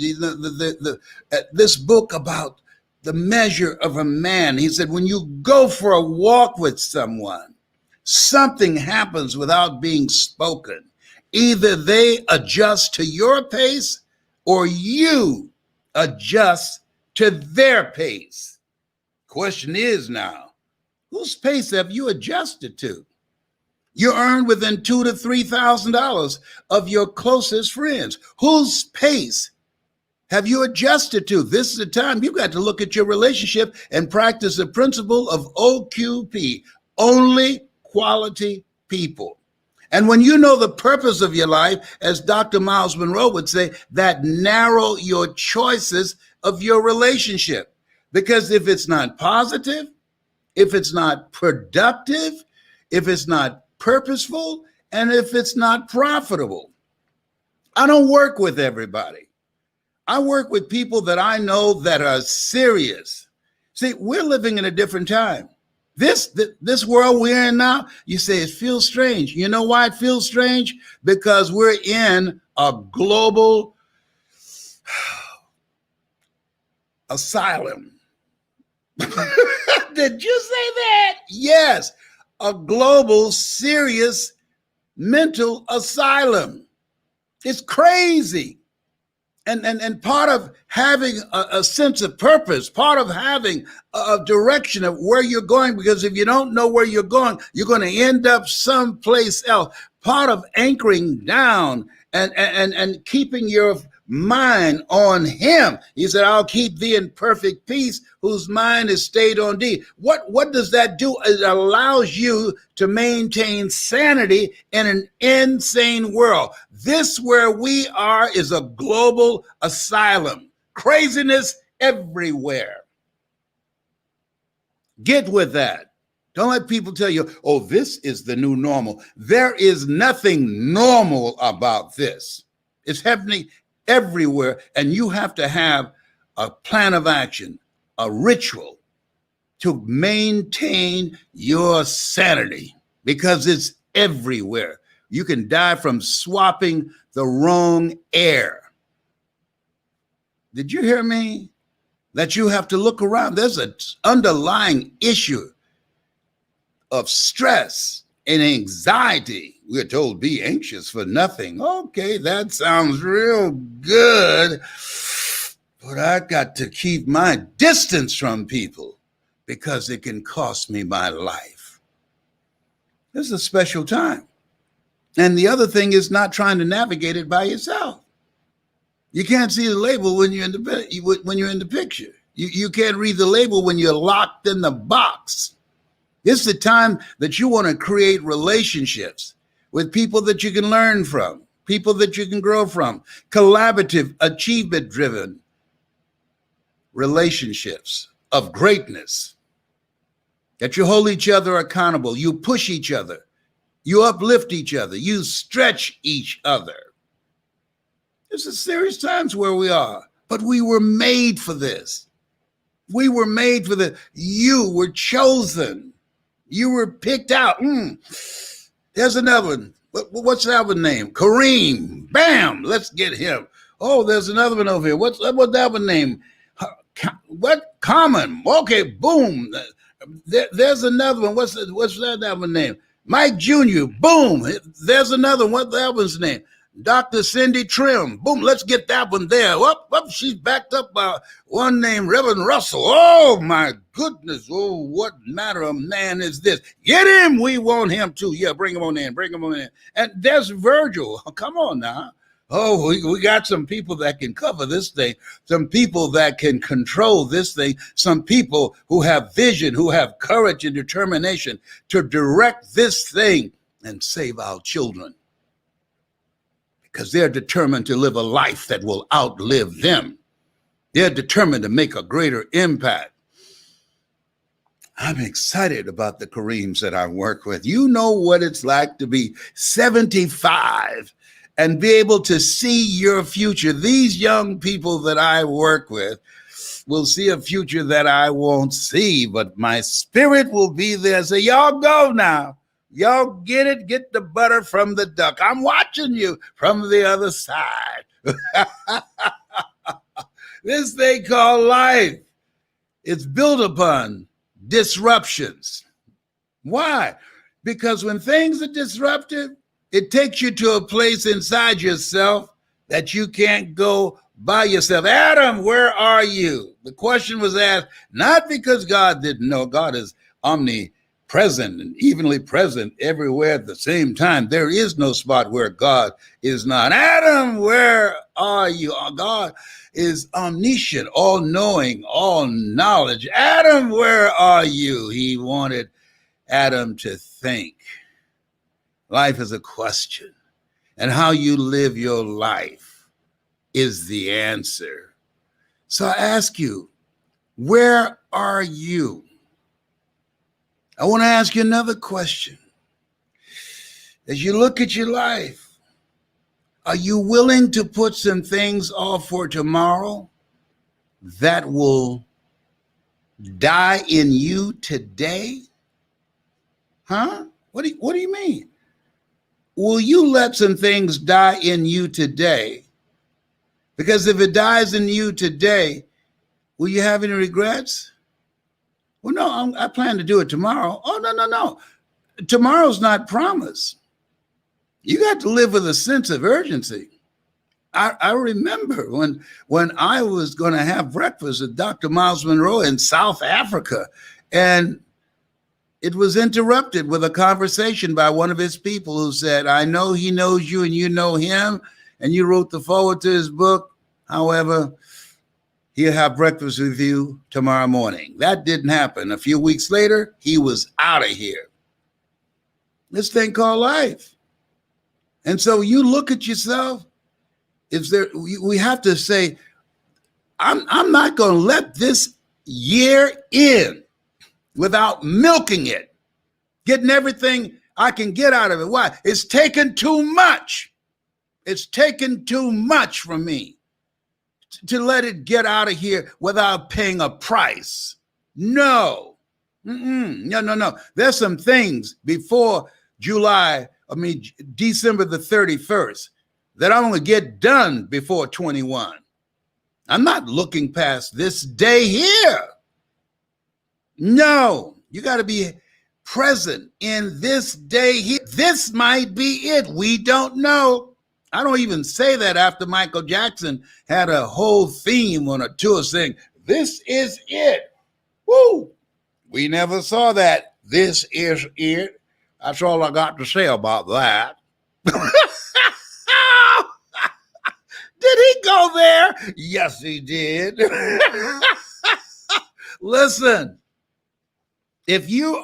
this book about the measure of a man. He said, when you go for a walk with someone, something happens without being spoken. Either they adjust to your pace or you adjust to their pace. Question is now, whose pace have you adjusted to? You earn within $2,000 to $3,000 of your closest friends. Whose pace have you adjusted to? This is the time you've got to look at your relationship and practice the principle of OQP, only quality people. And when you know the purpose of your life, as Dr. Miles Monroe would say, that narrow your choices of your relationship. Because if it's not positive, if it's not productive, if it's not purposeful, and if it's not profitable. I don't work with everybody. I work with people that I know that are serious. See, we're living in a different time. This world we're in now, you say it feels strange. You know why it feels strange? Because we're in a global asylum. Did you say that? Yes, a global, serious mental asylum. It's crazy. And part of having a sense of purpose, part of having a direction of where you're going, because if you don't know where you're going to end up someplace else. Part of anchoring down and keeping your mind on him. He said, I'll keep thee in perfect peace, whose mind is stayed on thee. What does that do? It allows you to maintain sanity in an insane world. This where we are is a global asylum. Craziness everywhere. Get with that. Don't let people tell you, oh, this is the new normal. There is nothing normal about this. It's happening everywhere, and you have to have a plan of action, a ritual to maintain your sanity, because it's everywhere. You can die from swapping the wrong air. Did you hear me? That you have to look around. There's an underlying issue of stress and anxiety. We're told be anxious for nothing. Okay, that sounds real good, but I got to keep my distance from people because it can cost me my life. This is a special time. And the other thing is not trying to navigate it by yourself. You can't see the label when you're in the picture. You can't read the label when you're locked in the box. This is the time that you want to create relationships with people that you can learn from, people that you can grow from, collaborative, achievement-driven relationships of greatness, that you hold each other accountable, you push each other, you uplift each other, you stretch each other. This is serious times where we are, but we were made for this. We were made for this. You were chosen. You were picked out. There's another one. What's that one name? Kareem. Bam. Let's get him. Oh, there's another one over here. What's that one name? What? Common. Okay. Boom. There's another one. What's that one name? Mike Jr. Boom. There's another one. What's that one's name? Dr. Cindy Trim. Boom, let's get that one there. She's backed up by one named Reverend Russell. Oh, my goodness. Oh, what manner of man is this? Get him. We want him too. Yeah, bring him on in. Bring him on in. And there's Virgil. Come on now. Oh, we got some people that can cover this thing, some people that can control this thing, some people who have vision, who have courage and determination to direct this thing and save our children. Because they're determined to live a life that will outlive them. They're determined to make a greater impact. I'm excited about the Kareems that I work with. You know what it's like to be 75 and be able to see your future. These young people that I work with will see a future that I won't see, but my spirit will be there. So y'all go now. Y'all get it, get the butter from the duck. I'm watching you from the other side. This thing called life, it's built upon disruptions. Why? Because when things are disrupted, it takes you to a place inside yourself that you can't go by yourself. Adam, where are you? The question was asked not because God didn't know. God is omnipresent and evenly present everywhere at the same time. There is no spot where God is not. Adam, where are you? God is omniscient, all-knowing, all-knowledge. Adam, where are you? He wanted Adam to think. Life is a question, and how you live your life is the answer. So I ask you, where are you? I want to ask you another question. As you look at your life, are you willing to put some things off for tomorrow that will die in you today? Huh? What do you mean? Will you let some things die in you today? Because if it dies in you today, will you have any regrets? Well, no, I plan to do it tomorrow. Oh, no. Tomorrow's not promised. You got to live with a sense of urgency. I remember when I was going to have breakfast with Dr. Miles Monroe in South Africa, and it was interrupted with a conversation by one of his people who said, I know he knows you and you know him, and you wrote the foreword to his book. However, he'll have breakfast with you tomorrow morning. That didn't happen. A few weeks later, he was out of here. This thing called life. And so you look at yourself, we have to say, I'm not going to let this year in without milking it, getting everything I can get out of it. Why? It's taken too much. It's taken too much from me to let it get out of here without paying a price. No. No. There's some things before December the 31st that I'm going to get done before 21. I'm not looking past this day here. No, you got to be present in this day here. This might be it. We don't know. I don't even say that after Michael Jackson had a whole theme on a tour saying, this is it. Woo! We never saw that. This is it. That's all I got to say about that. Did he go there? Yes, he did. Listen, if you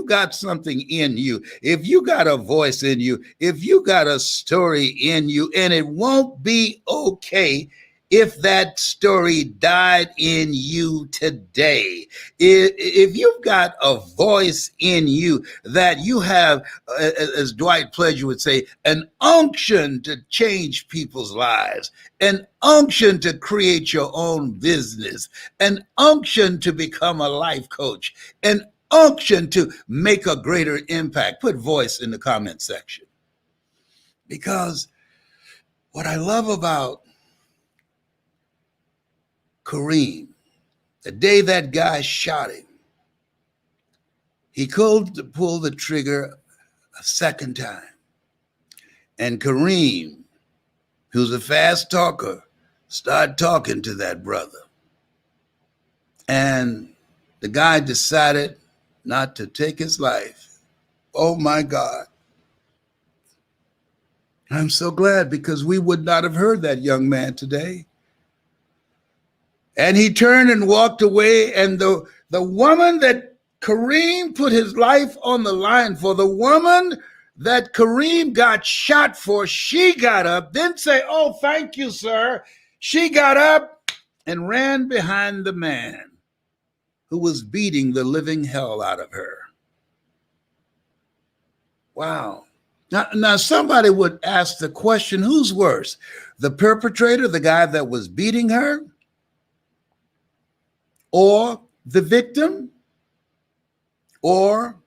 got something in you, if you got a voice in you, if you got a story in you, and it won't be okay if that story died in you today. If you've got a voice in you that you have, as Dwight Pledger would say, an unction to change people's lives, an unction to create your own business, an unction to become a life coach, an unction to make a greater impact, put voice in the comment section. Because what I love about Kareem, the day that guy shot him, he pulled the trigger a second time. And Kareem, who's a fast talker, started talking to that brother. And the guy decided not to take his life. Oh my God. I'm so glad, because we would not have heard that young man today. And he turned and walked away, and the woman that Kareem put his life on the line for, the woman that Kareem got shot for, she got up, didn't say, oh, thank you, sir. She got up and ran behind the man who was beating the living hell out of her. Wow. Now, somebody would ask the question, who's worse? The perpetrator, the guy that was beating her, or the victim, or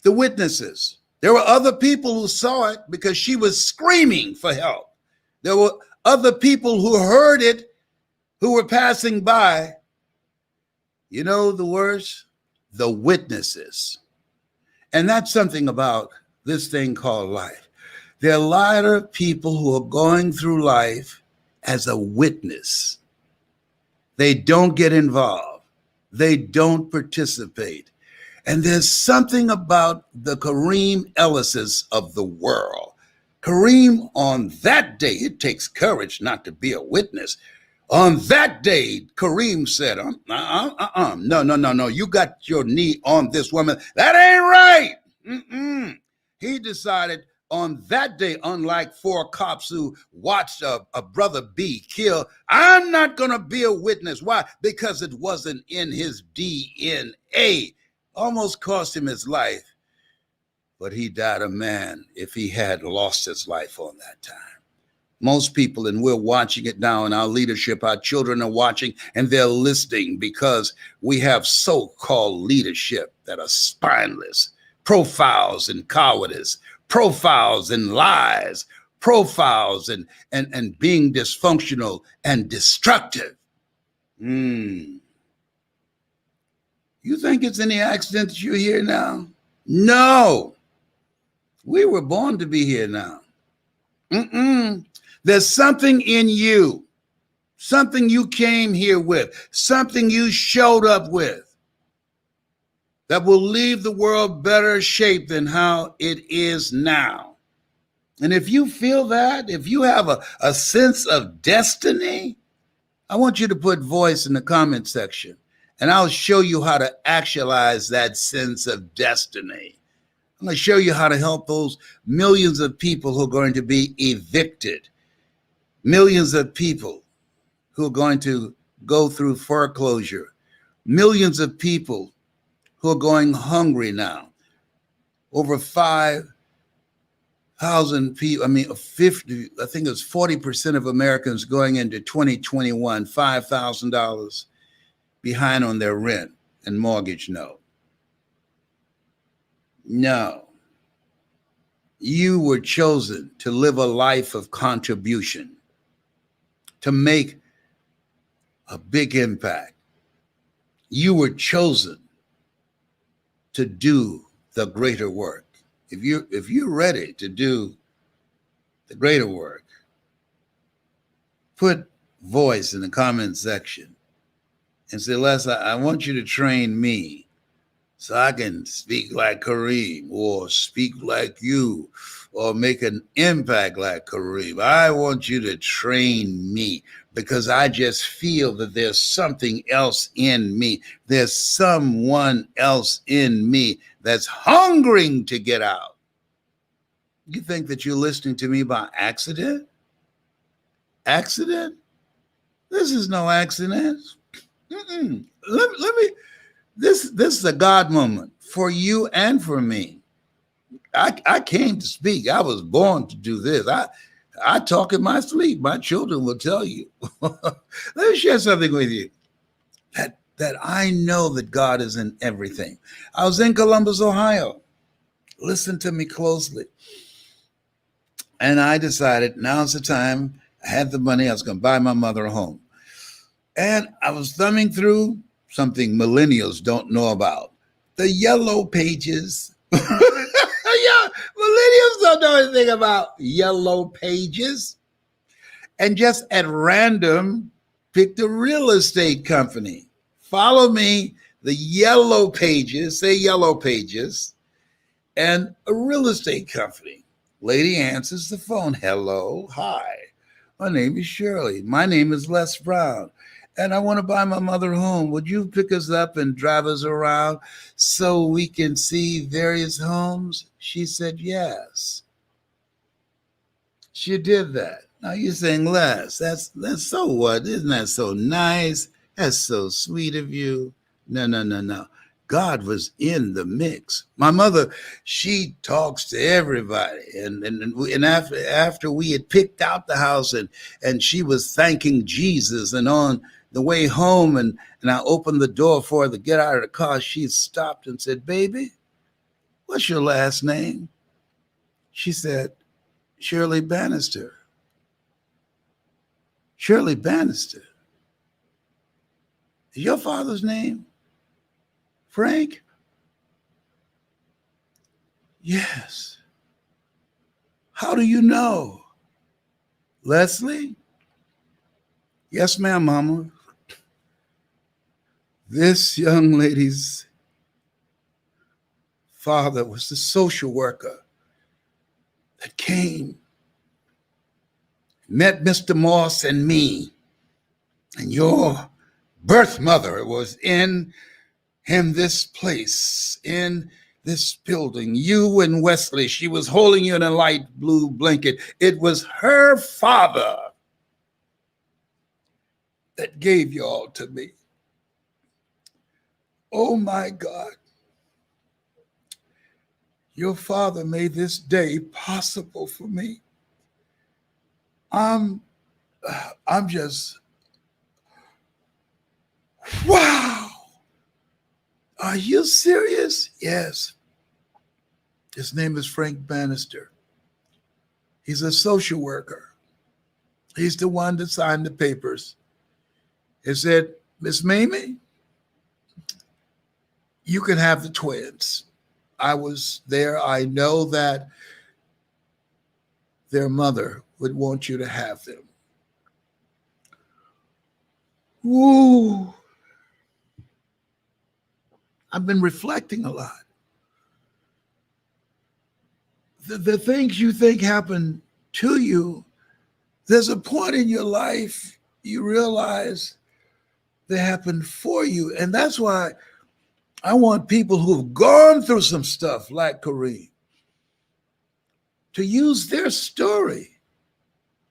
the witnesses? There were other people who saw it because she was screaming for help. There were other people who heard it, who were passing by. You know the worst? The witnesses. And that's something about this thing called life. There are a lot of people who are going through life as a witness. They don't get involved. They don't participate. And there's something about the Kareem Ellises of the world. Kareem, on that day, it takes courage not to be a witness. On that day, Kareem said, no, you got your knee on this woman. That ain't right. He decided on that day, unlike 4 cops who watched a brother be killed, I'm not going to be a witness. Why? Because it wasn't in his DNA. Almost cost him his life, but he died a man if he had lost his life on that time. Most people, and we're watching it now in our leadership, our children are watching and they're listening because we have so-called leadership that are spineless, profiles in cowardice, profiles in lies, profiles and being dysfunctional and destructive. You think it's any accident that you're here now? No. We were born to be here now. There's something in you, something you came here with, something you showed up with that will leave the world better shaped than how it is now. And if you feel that, if you have a sense of destiny, I want you to put voice in the comment section. And I'll show you how to actualize that sense of destiny. I'm going to show you how to help those millions of people who are going to be evicted, millions of people who are going to go through foreclosure, millions of people who are going hungry now. Over 5,000 people, I think it's 40% of Americans going into 2021, $5,000 behind on their rent and mortgage note. No. You were chosen to live a life of contribution, to make a big impact. You were chosen to do the greater work. If you're ready to do the greater work, put voice in the comment section and say, Les, I want you to train me so I can speak like Kareem or speak like you or make an impact like Kareem. I want you to train me because I just feel that there's something else in me. There's someone else in me that's hungering to get out. You think that you're listening to me by accident? Accident? This is no accident. This is a God moment for you and for me. I came to speak. I was born to do this. I talk in my sleep. My children will tell you. Let me share something with you that I know that God is in everything. I was in Columbus, Ohio. Listen to me closely. And I decided now's the time. I had the money. I was going to buy my mother a home. And I was thumbing through something millennials don't know about, the yellow pages. Yeah, millennials don't know anything about yellow pages. And just at random, picked a real estate company. Follow me, the yellow pages, say yellow pages, and a real estate company. Lady answers the phone. Hello, hi. My name is Shirley. My name is Les Brown. And I want to buy my mother a home. Would you pick us up and drive us around so we can see various homes? She said, yes. She did that. Now you're saying, Les, that's so what? Isn't that so nice? That's so sweet of you. No. God was in the mix. My mother, she talks to everybody. And after we had picked out the house and she was thanking Jesus, and on the way home and I opened the door for her to get out of the car, she stopped and said, "Baby, what's your last name?" She said, "Shirley Bannister." Shirley Bannister. Is your father's name Frank? Yes. How do you know? Leslie? Yes, ma'am, Mama. This young lady's father was the social worker that came, met Mr. Moss and me, and your birth mother was in this place, in this building. You and Wesley, she was holding you in a light blue blanket. It was her father that gave you all to me. Oh my God. Your father made this day possible for me. I'm just, wow. Are you serious? Yes. His name is Frank Bannister. He's a social worker. He's the one that signed the papers. He said, "Miss Mamie, you can have the twins." I was there. I know that their mother would want you to have them. Ooh. I've been reflecting a lot. The things you think happen to you, there's a point in your life you realize they happen for you. And that's why I want people who've gone through some stuff like Kareem to use their story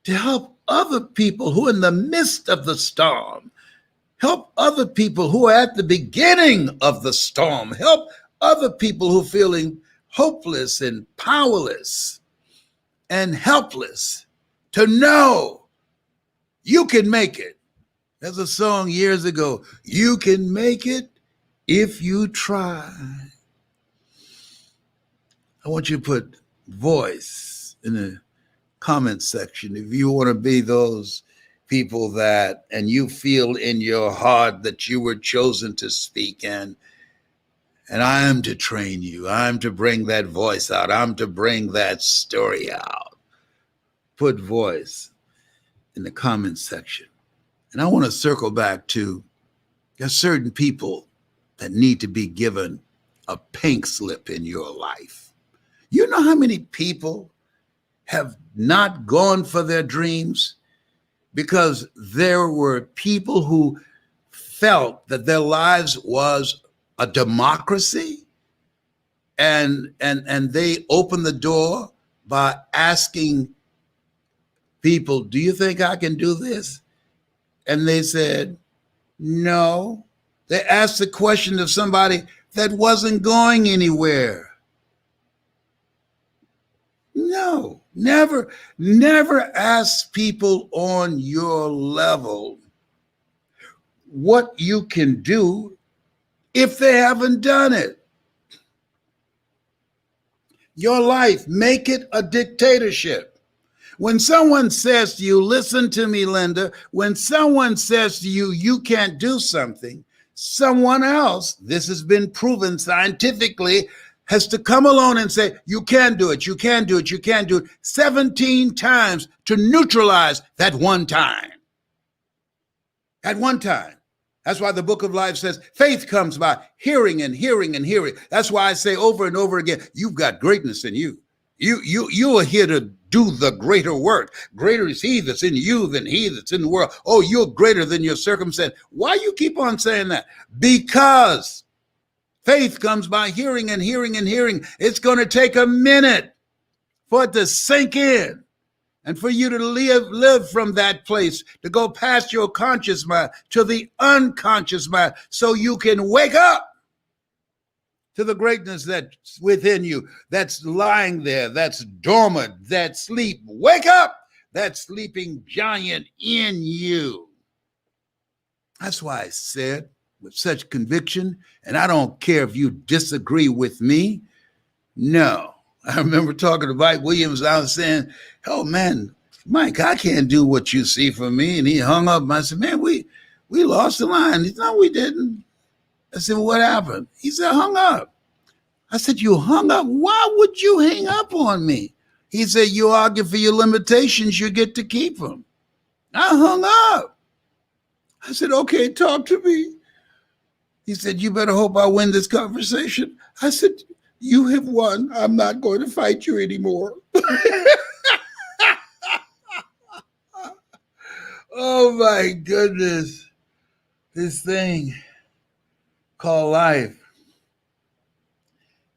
to help other people who are in the midst of the storm. Help other people who are at the beginning of the storm. Help other people who are feeling hopeless and powerless and helpless to know you can make it. There's a song years ago, "You can make it if you try." I want you to put voice in the comment section if you want to be those people that, and you feel in your heart that you were chosen to speak, and I am to train you. I'm to bring that voice out. I'm to bring that story out. Put voice in the comment section. And I want to circle back to, there's certain people that need to be given a pink slip in your life. You know how many people have not gone for their dreams because there were people who felt that their lives was a democracy, and they opened the door by asking people, "Do you think I can do this?" And they said, no. They asked the question of somebody that wasn't going anywhere. No, never ask people on your level what you can do if they haven't done it. Your life, make it a dictatorship. When someone says to you, "Listen to me, Linda," when someone says to you, "You can't do something," someone else, this has been proven scientifically, has to come along and say, "You can do it, you can do it, you can do it," 17 times to neutralize that one time. At one time. That's why the book of life says faith comes by hearing and hearing and hearing. That's why I say over and over again, you've got greatness in you. You are here to do the greater work. Greater is he that's in you than he that's in the world. Oh, you're greater than your circumstance. Why you keep on saying that? Because faith comes by hearing and hearing and hearing. It's going to take a minute for it to sink in and for you to live from that place, to go past your conscious mind to the unconscious mind so you can wake up to the greatness that's within you, that's lying there, that's dormant, that's sleep. Wake up, that sleeping giant in you. That's why I said with such conviction, and I don't care if you disagree with me. No, I remember talking to Mike Williams. I was saying, oh man, Mike, I can't do what you see for me. And he hung up. I said, man, we lost the line. He said, no, we didn't. I said, well, what happened? He said, hung up. I said, you hung up? Why would you hang up on me? He said, you argue for your limitations, you get to keep them. I hung up. I said, okay, talk to me. He said, you better hope I win this conversation. I said, you have won. I'm not going to fight you anymore. Oh my goodness. This thing called life.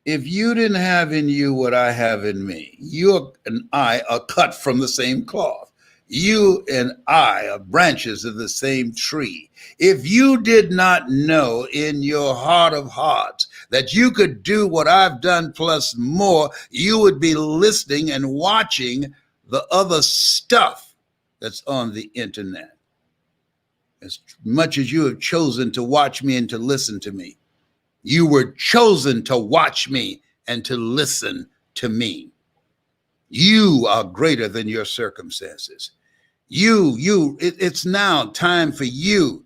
If you didn't have in you what I have in me, you and I are cut from the same cloth. You and I are branches of the same tree. If you did not know in your heart of hearts that you could do what I've done plus more, you would be listening and watching the other stuff that's on the internet. As much as you have chosen to watch me and to listen to me, you were chosen to watch me and to listen to me. You are greater than your circumstances. It's now time for you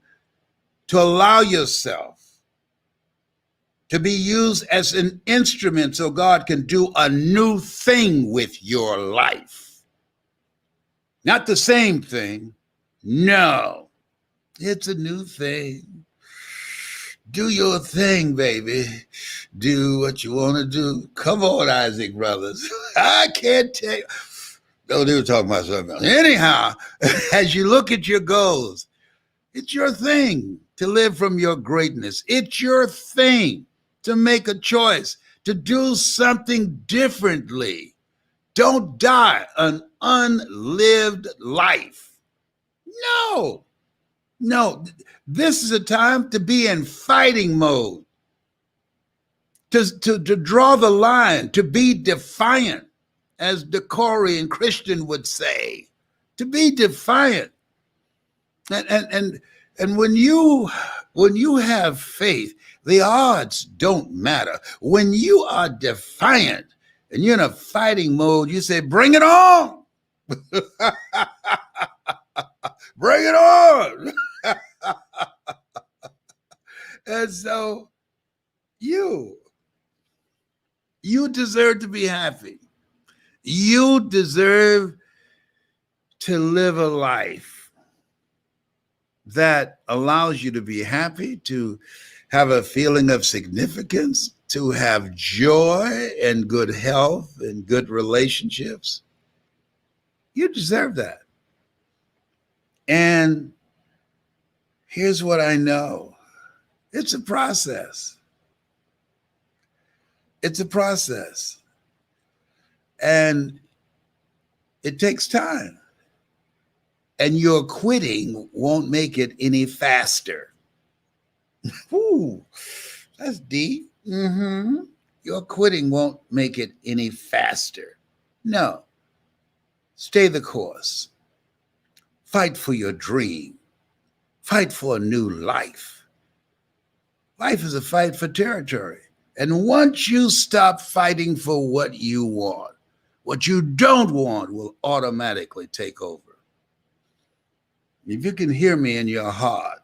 to allow yourself to be used as an instrument so God can do a new thing with your life. Not the same thing. No, it's a new thing. Do your thing, baby. Do what you want to do. Come on, Isaac Brothers. I can't tell you. No, they were talking about something else. Anyhow, as you look at your goals, it's your thing to live from your greatness. It's your thing to make a choice, to do something differently. Don't die an unlived life. No, this is a time to be in fighting mode, to draw the line, to be defiant, as Decory and Christian would say, to be defiant. And when you have faith, the odds don't matter. When you are defiant and you're in a fighting mode, you say, bring it on. Bring it on. And so you deserve to be happy. You deserve to live a life that allows you to be happy, to have a feeling of significance, to have joy and good health and good relationships. You deserve that. And here's what I know. It's a process. It's a process. And it takes time. And your quitting won't make it any faster. Ooh, that's deep. Mm-hmm. Your quitting won't make it any faster. No. Stay the course. Fight for your dream. Fight for a new life. Life is a fight for territory. And once you stop fighting for what you want, what you don't want will automatically take over. If you can hear me in your heart,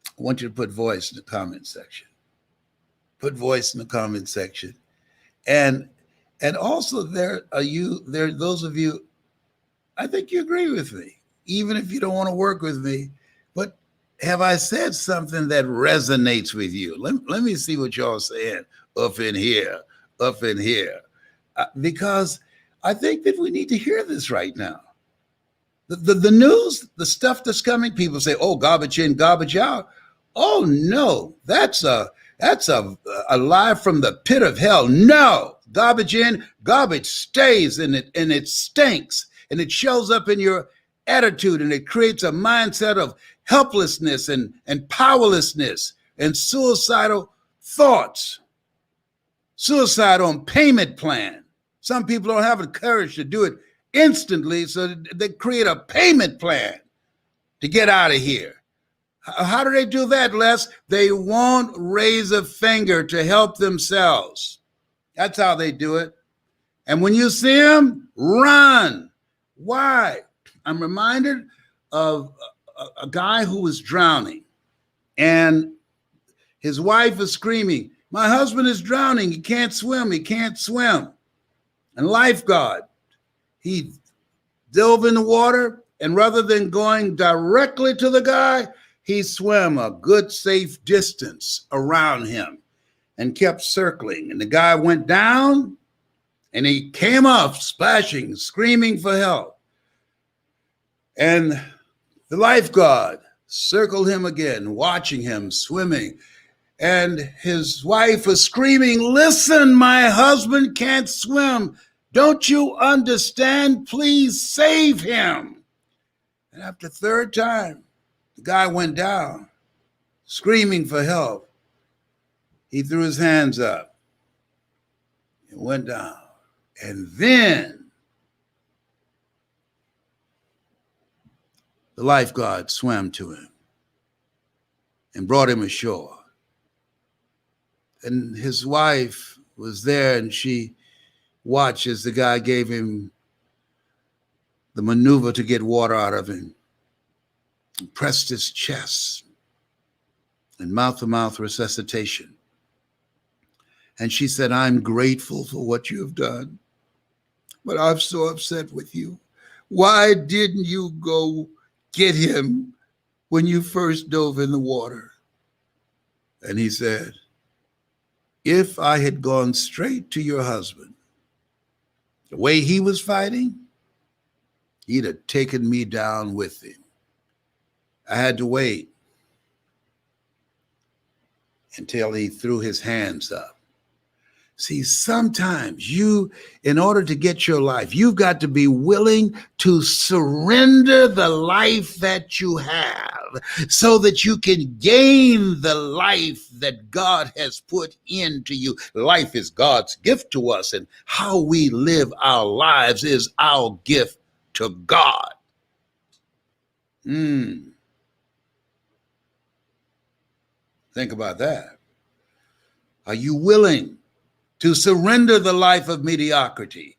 I want you to put voice in the comment section. Put voice in the comment section. And also there are those of you, I think you agree with me, even if you don't want to work with me, but have I said something that resonates with you? Let me see what y'all saying up in here. Because I think that we need to hear this right now. The news, the stuff that's coming, people say, oh, garbage in, garbage out. Oh, no, that's a lie from the pit of hell. No, garbage in, garbage stays in it, and it stinks, and it shows up in your attitude, and it creates a mindset of helplessness and powerlessness and suicidal thoughts. Suicide on payment plan. Some people don't have the courage to do it instantly, so they create a payment plan to get out of here. How do they do that, Les? They won't raise a finger to help themselves. That's how they do it. And when you see them, run. Why? I'm reminded of a guy who was drowning, and his wife is screaming, "My husband is drowning. He can't swim. He can't swim." And lifeguard, he dove in the water, and rather than going directly to the guy, he swam a good safe distance around him and kept circling. And the guy went down, and he came up splashing, screaming for help. And the lifeguard circled him again, watching him swimming. And his wife was screaming, "Listen, my husband can't swim. Don't you understand? Please save him." And after the third time, the guy went down, screaming for help. He threw his hands up and went down. And then the lifeguard swam to him and brought him ashore. And his wife was there, and she watched as the guy gave him the maneuver to get water out of him, and pressed his chest, and mouth-to-mouth resuscitation. And she said, "I'm grateful for what you have done, but I'm so upset with you. Why didn't you go get him when you first dove in the water?" And he said, "If I had gone straight to your husband, the way he was fighting, he'd have taken me down with him. I had to wait until he threw his hands up." See, sometimes in order to get your life, you've got to be willing to surrender the life that you have so that you can gain the life that God has put into you. Life is God's gift to us, and how we live our lives is our gift to God. Think about that. Are you willing to surrender the life of mediocrity,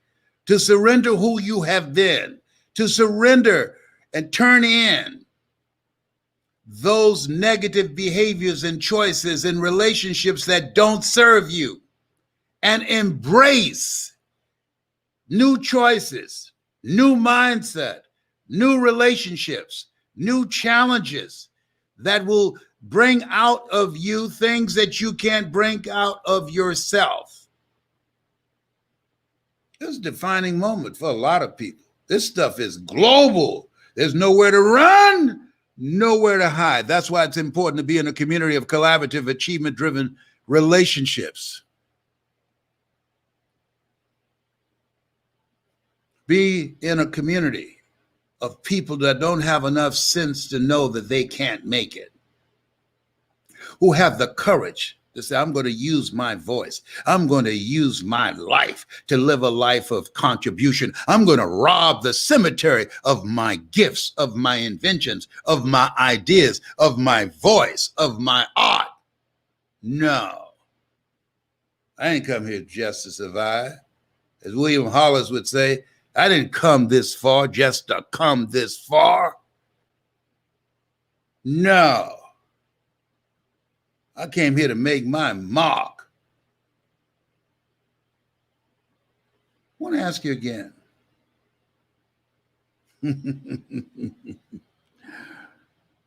to surrender who you have been, to surrender and turn in those negative behaviors and choices and relationships that don't serve you, and embrace new choices, new mindset, new relationships, new challenges that will bring out of you things that you can't bring out of yourself? This is a defining moment for a lot of people. This stuff is global. There's nowhere to run, nowhere to hide. That's why it's important to be in a community of collaborative, achievement-driven relationships. Be in a community of people that don't have enough sense to know that they can't make it, who have the courage to say, "I'm going to use my voice. I'm going to use my life to live a life of contribution. I'm going to rob the cemetery of my gifts, of my inventions, of my ideas, of my voice, of my art." No, I ain't come here just to survive. As William Hollis would say, I didn't come this far just to come this far. No. I came here to make my mark. I want to ask you again.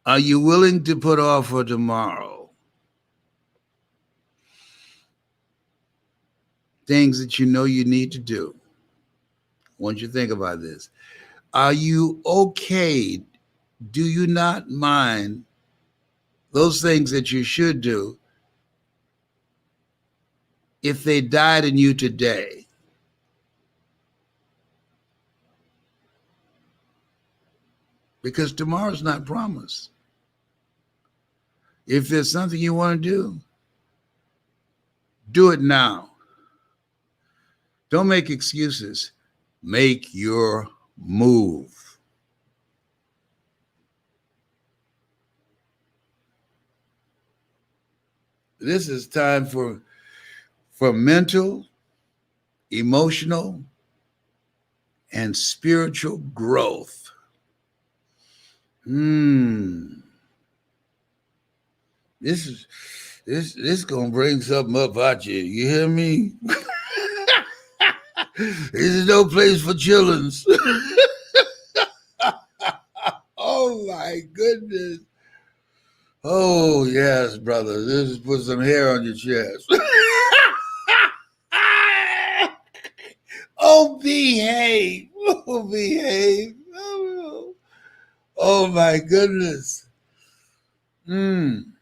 Are you willing to put off for tomorrow things that you know you need to do? I want you to think about this. Are you okay? Do you not mind those things that you should do if they died in you today? Because tomorrow's not promised. If there's something you want to do, Do it now. Don't make excuses. Make your move. This is time for mental, emotional, and spiritual growth. This gonna bring something up out you. You hear me? This is no place for chillins. Oh my goodness. Oh yes, brother. This is put some hair on your chest. Oh, behave. Oh, behave. Oh my goodness. I'm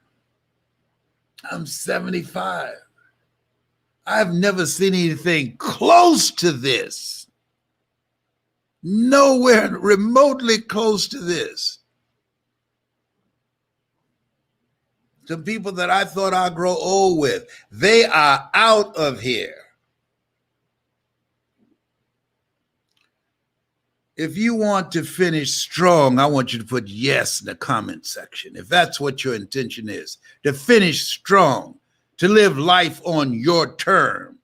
75. I've never seen anything close to this. Nowhere remotely close to this. The people that I thought I'd grow old with, they are out of here. If you want to finish strong, I want you to put yes in the comment section. If that's what your intention is, to finish strong, to live life on your term,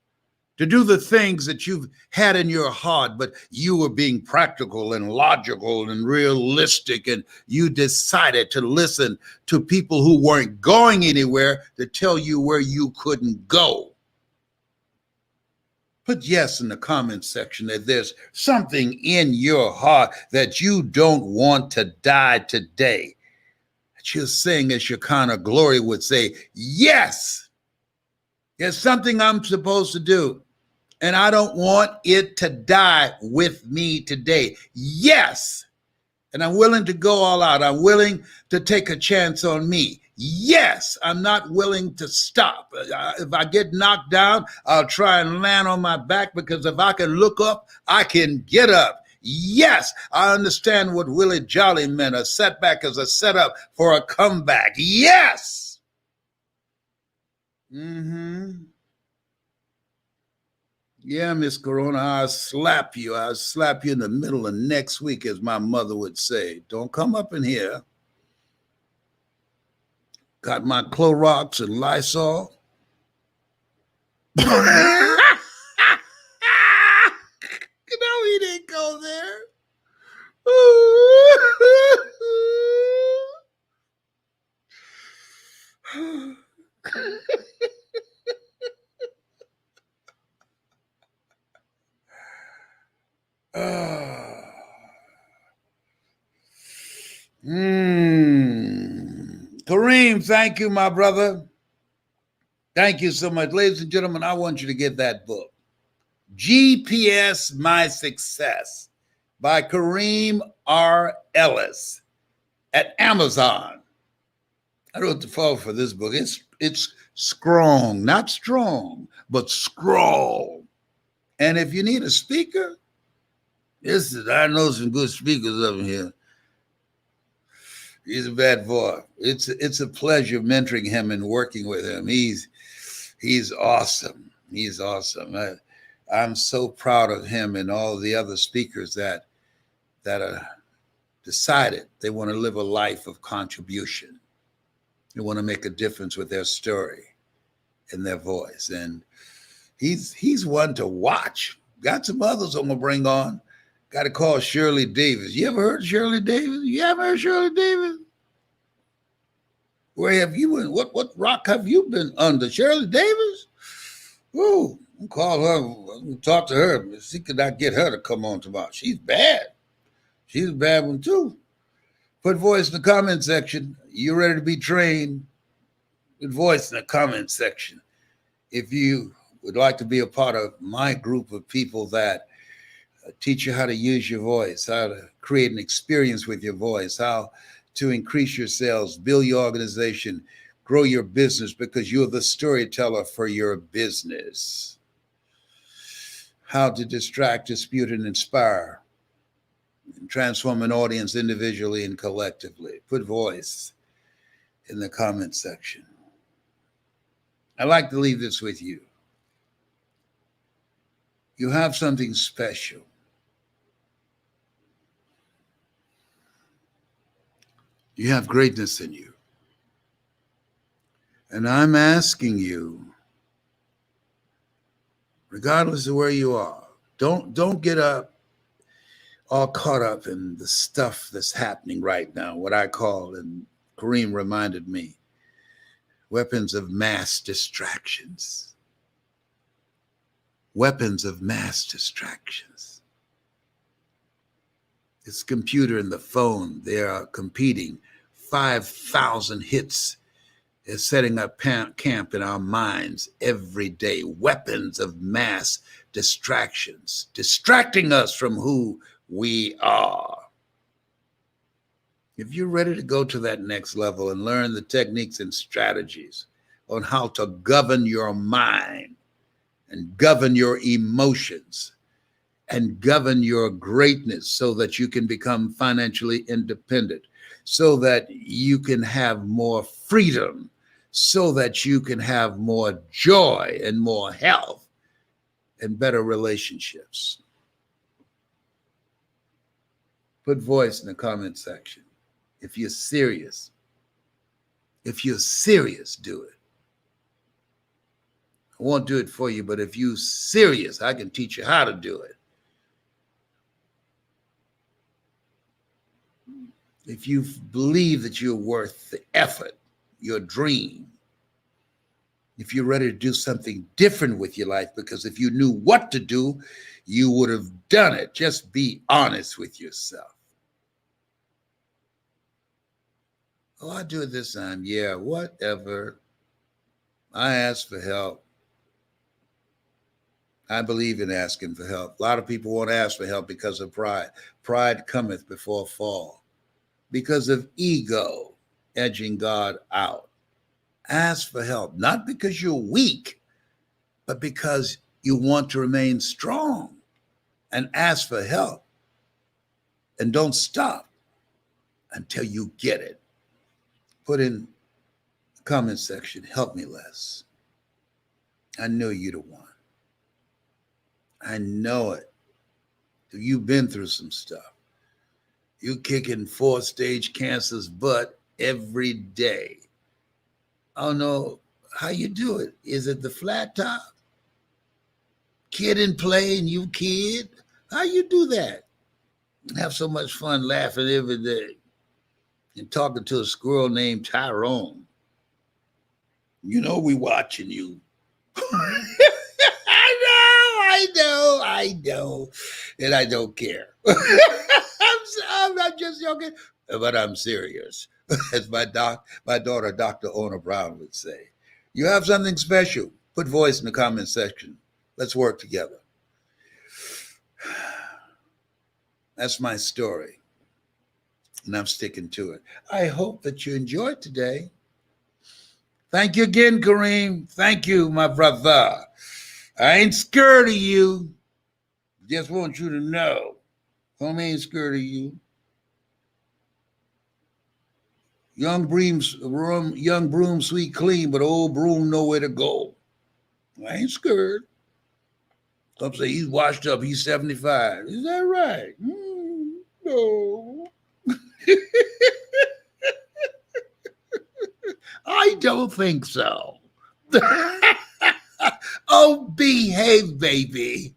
to do the things that you've had in your heart, but you were being practical and logical and realistic, and you decided to listen to people who weren't going anywhere to tell you where you couldn't go. Put yes in the comment section that there's something in your heart that you don't want to die today. That you're saying, as Shekinah Glory would say, yes, there's something I'm supposed to do, and I don't want it to die with me today. Yes, and I'm willing to go all out. I'm willing to take a chance on me. Yes, I'm not willing to stop. If I get knocked down, I'll try and land on my back, because if I can look up, I can get up. Yes, I understand what Willie Jolly meant. A setback is a setup for a comeback. Yes. Yeah, Miss Corona, I'll slap you. I'll slap you in the middle of next week, as my mother would say. Don't come up in here. Got my Clorox and Lysol. No, he didn't go there. Kareem, thank you, my brother. Thank you so much. Ladies and gentlemen, I want you to get that book, GPS My Success by Kareem R. Ellis at Amazon. I wrote the foreword for this book. It's strong, not strong, but scroll. And if you need a speaker, I know some good speakers up in here. He's a bad boy. It's a pleasure mentoring him and working with him. He's awesome. He's awesome. I'm so proud of him and all the other speakers that are decided they want to live a life of contribution. They want to make a difference with their story and their voice. And he's one to watch. Got some others I'm gonna bring on. Got to call Shirley Davis. You ever heard of Shirley Davis? You ever heard of Shirley Davis? Where have you been? What rock have you been under? Shirley Davis? Ooh, I'll call her. I'll talk to her. See, could I get her to come on tomorrow? She's bad. She's a bad one too. Put voice in the comment section. You ready to be trained? Put voice in the comment section. If you would like to be a part of my group of people that teach you how to use your voice, how to create an experience with your voice, how to increase your sales, build your organization, grow your business, because you're the storyteller for your business. How to distract, dispute, and inspire, and transform an audience individually and collectively. Put voice in the comment section. I'd like to leave this with you. You have something special. You have greatness in you. And I'm asking you, regardless of where you are, don't get up all caught up in the stuff that's happening right now, what I call, and Kareem reminded me, weapons of mass distractions. Weapons of mass distractions. This computer and the phone, they are competing. 5,000 hits is setting up camp in our minds every day. Weapons of mass distractions, distracting us from who we are. If you're ready to go to that next level and learn the techniques and strategies on how to govern your mind and govern your emotions and govern your greatness so that you can become financially independent, so that you can have more freedom, so that you can have more joy and more health and better relationships. Put voice in the comment section. If you're serious, do it. I won't do it for you, but if you're serious, I can teach you how to do it. If you believe that you're worth the effort, your dream, if you're ready to do something different with your life, because if you knew what to do, you would have done it. Just be honest with yourself. Oh, I do it this time. Yeah, whatever. I ask for help. I believe in asking for help. A lot of people won't ask for help because of pride. Pride cometh before fall. Because of ego edging God out. Ask for help, not because you're weak, but because you want to remain strong. And ask for help. And don't stop until you get it. Put in the comment section, help me, Les. I know you're the one. I know it. You've been through some stuff. You kicking 4-stage cancer's butt every day. I don't know how you do it. Is it the flat top? Kid and play and you kid? How you do that? Have so much fun laughing every day and talking to a squirrel named Tyrone. You know we watching you. I know, and I don't care. I'm not just joking, but I'm serious. As my daughter, Dr. Ona Brown, would say. You have something special. Put voice in the comment section. Let's work together. That's my story, and I'm sticking to it. I hope that you enjoyed today. Thank you again, Kareem. Thank you, my brother. I ain't scared of you. Just want you to know. Homie ain't scared of you. Young broom, sweet clean, but old broom nowhere to go. I ain't scared. Some say he's washed up, he's 75. Is that right? No. I don't think so. Oh, behave, baby.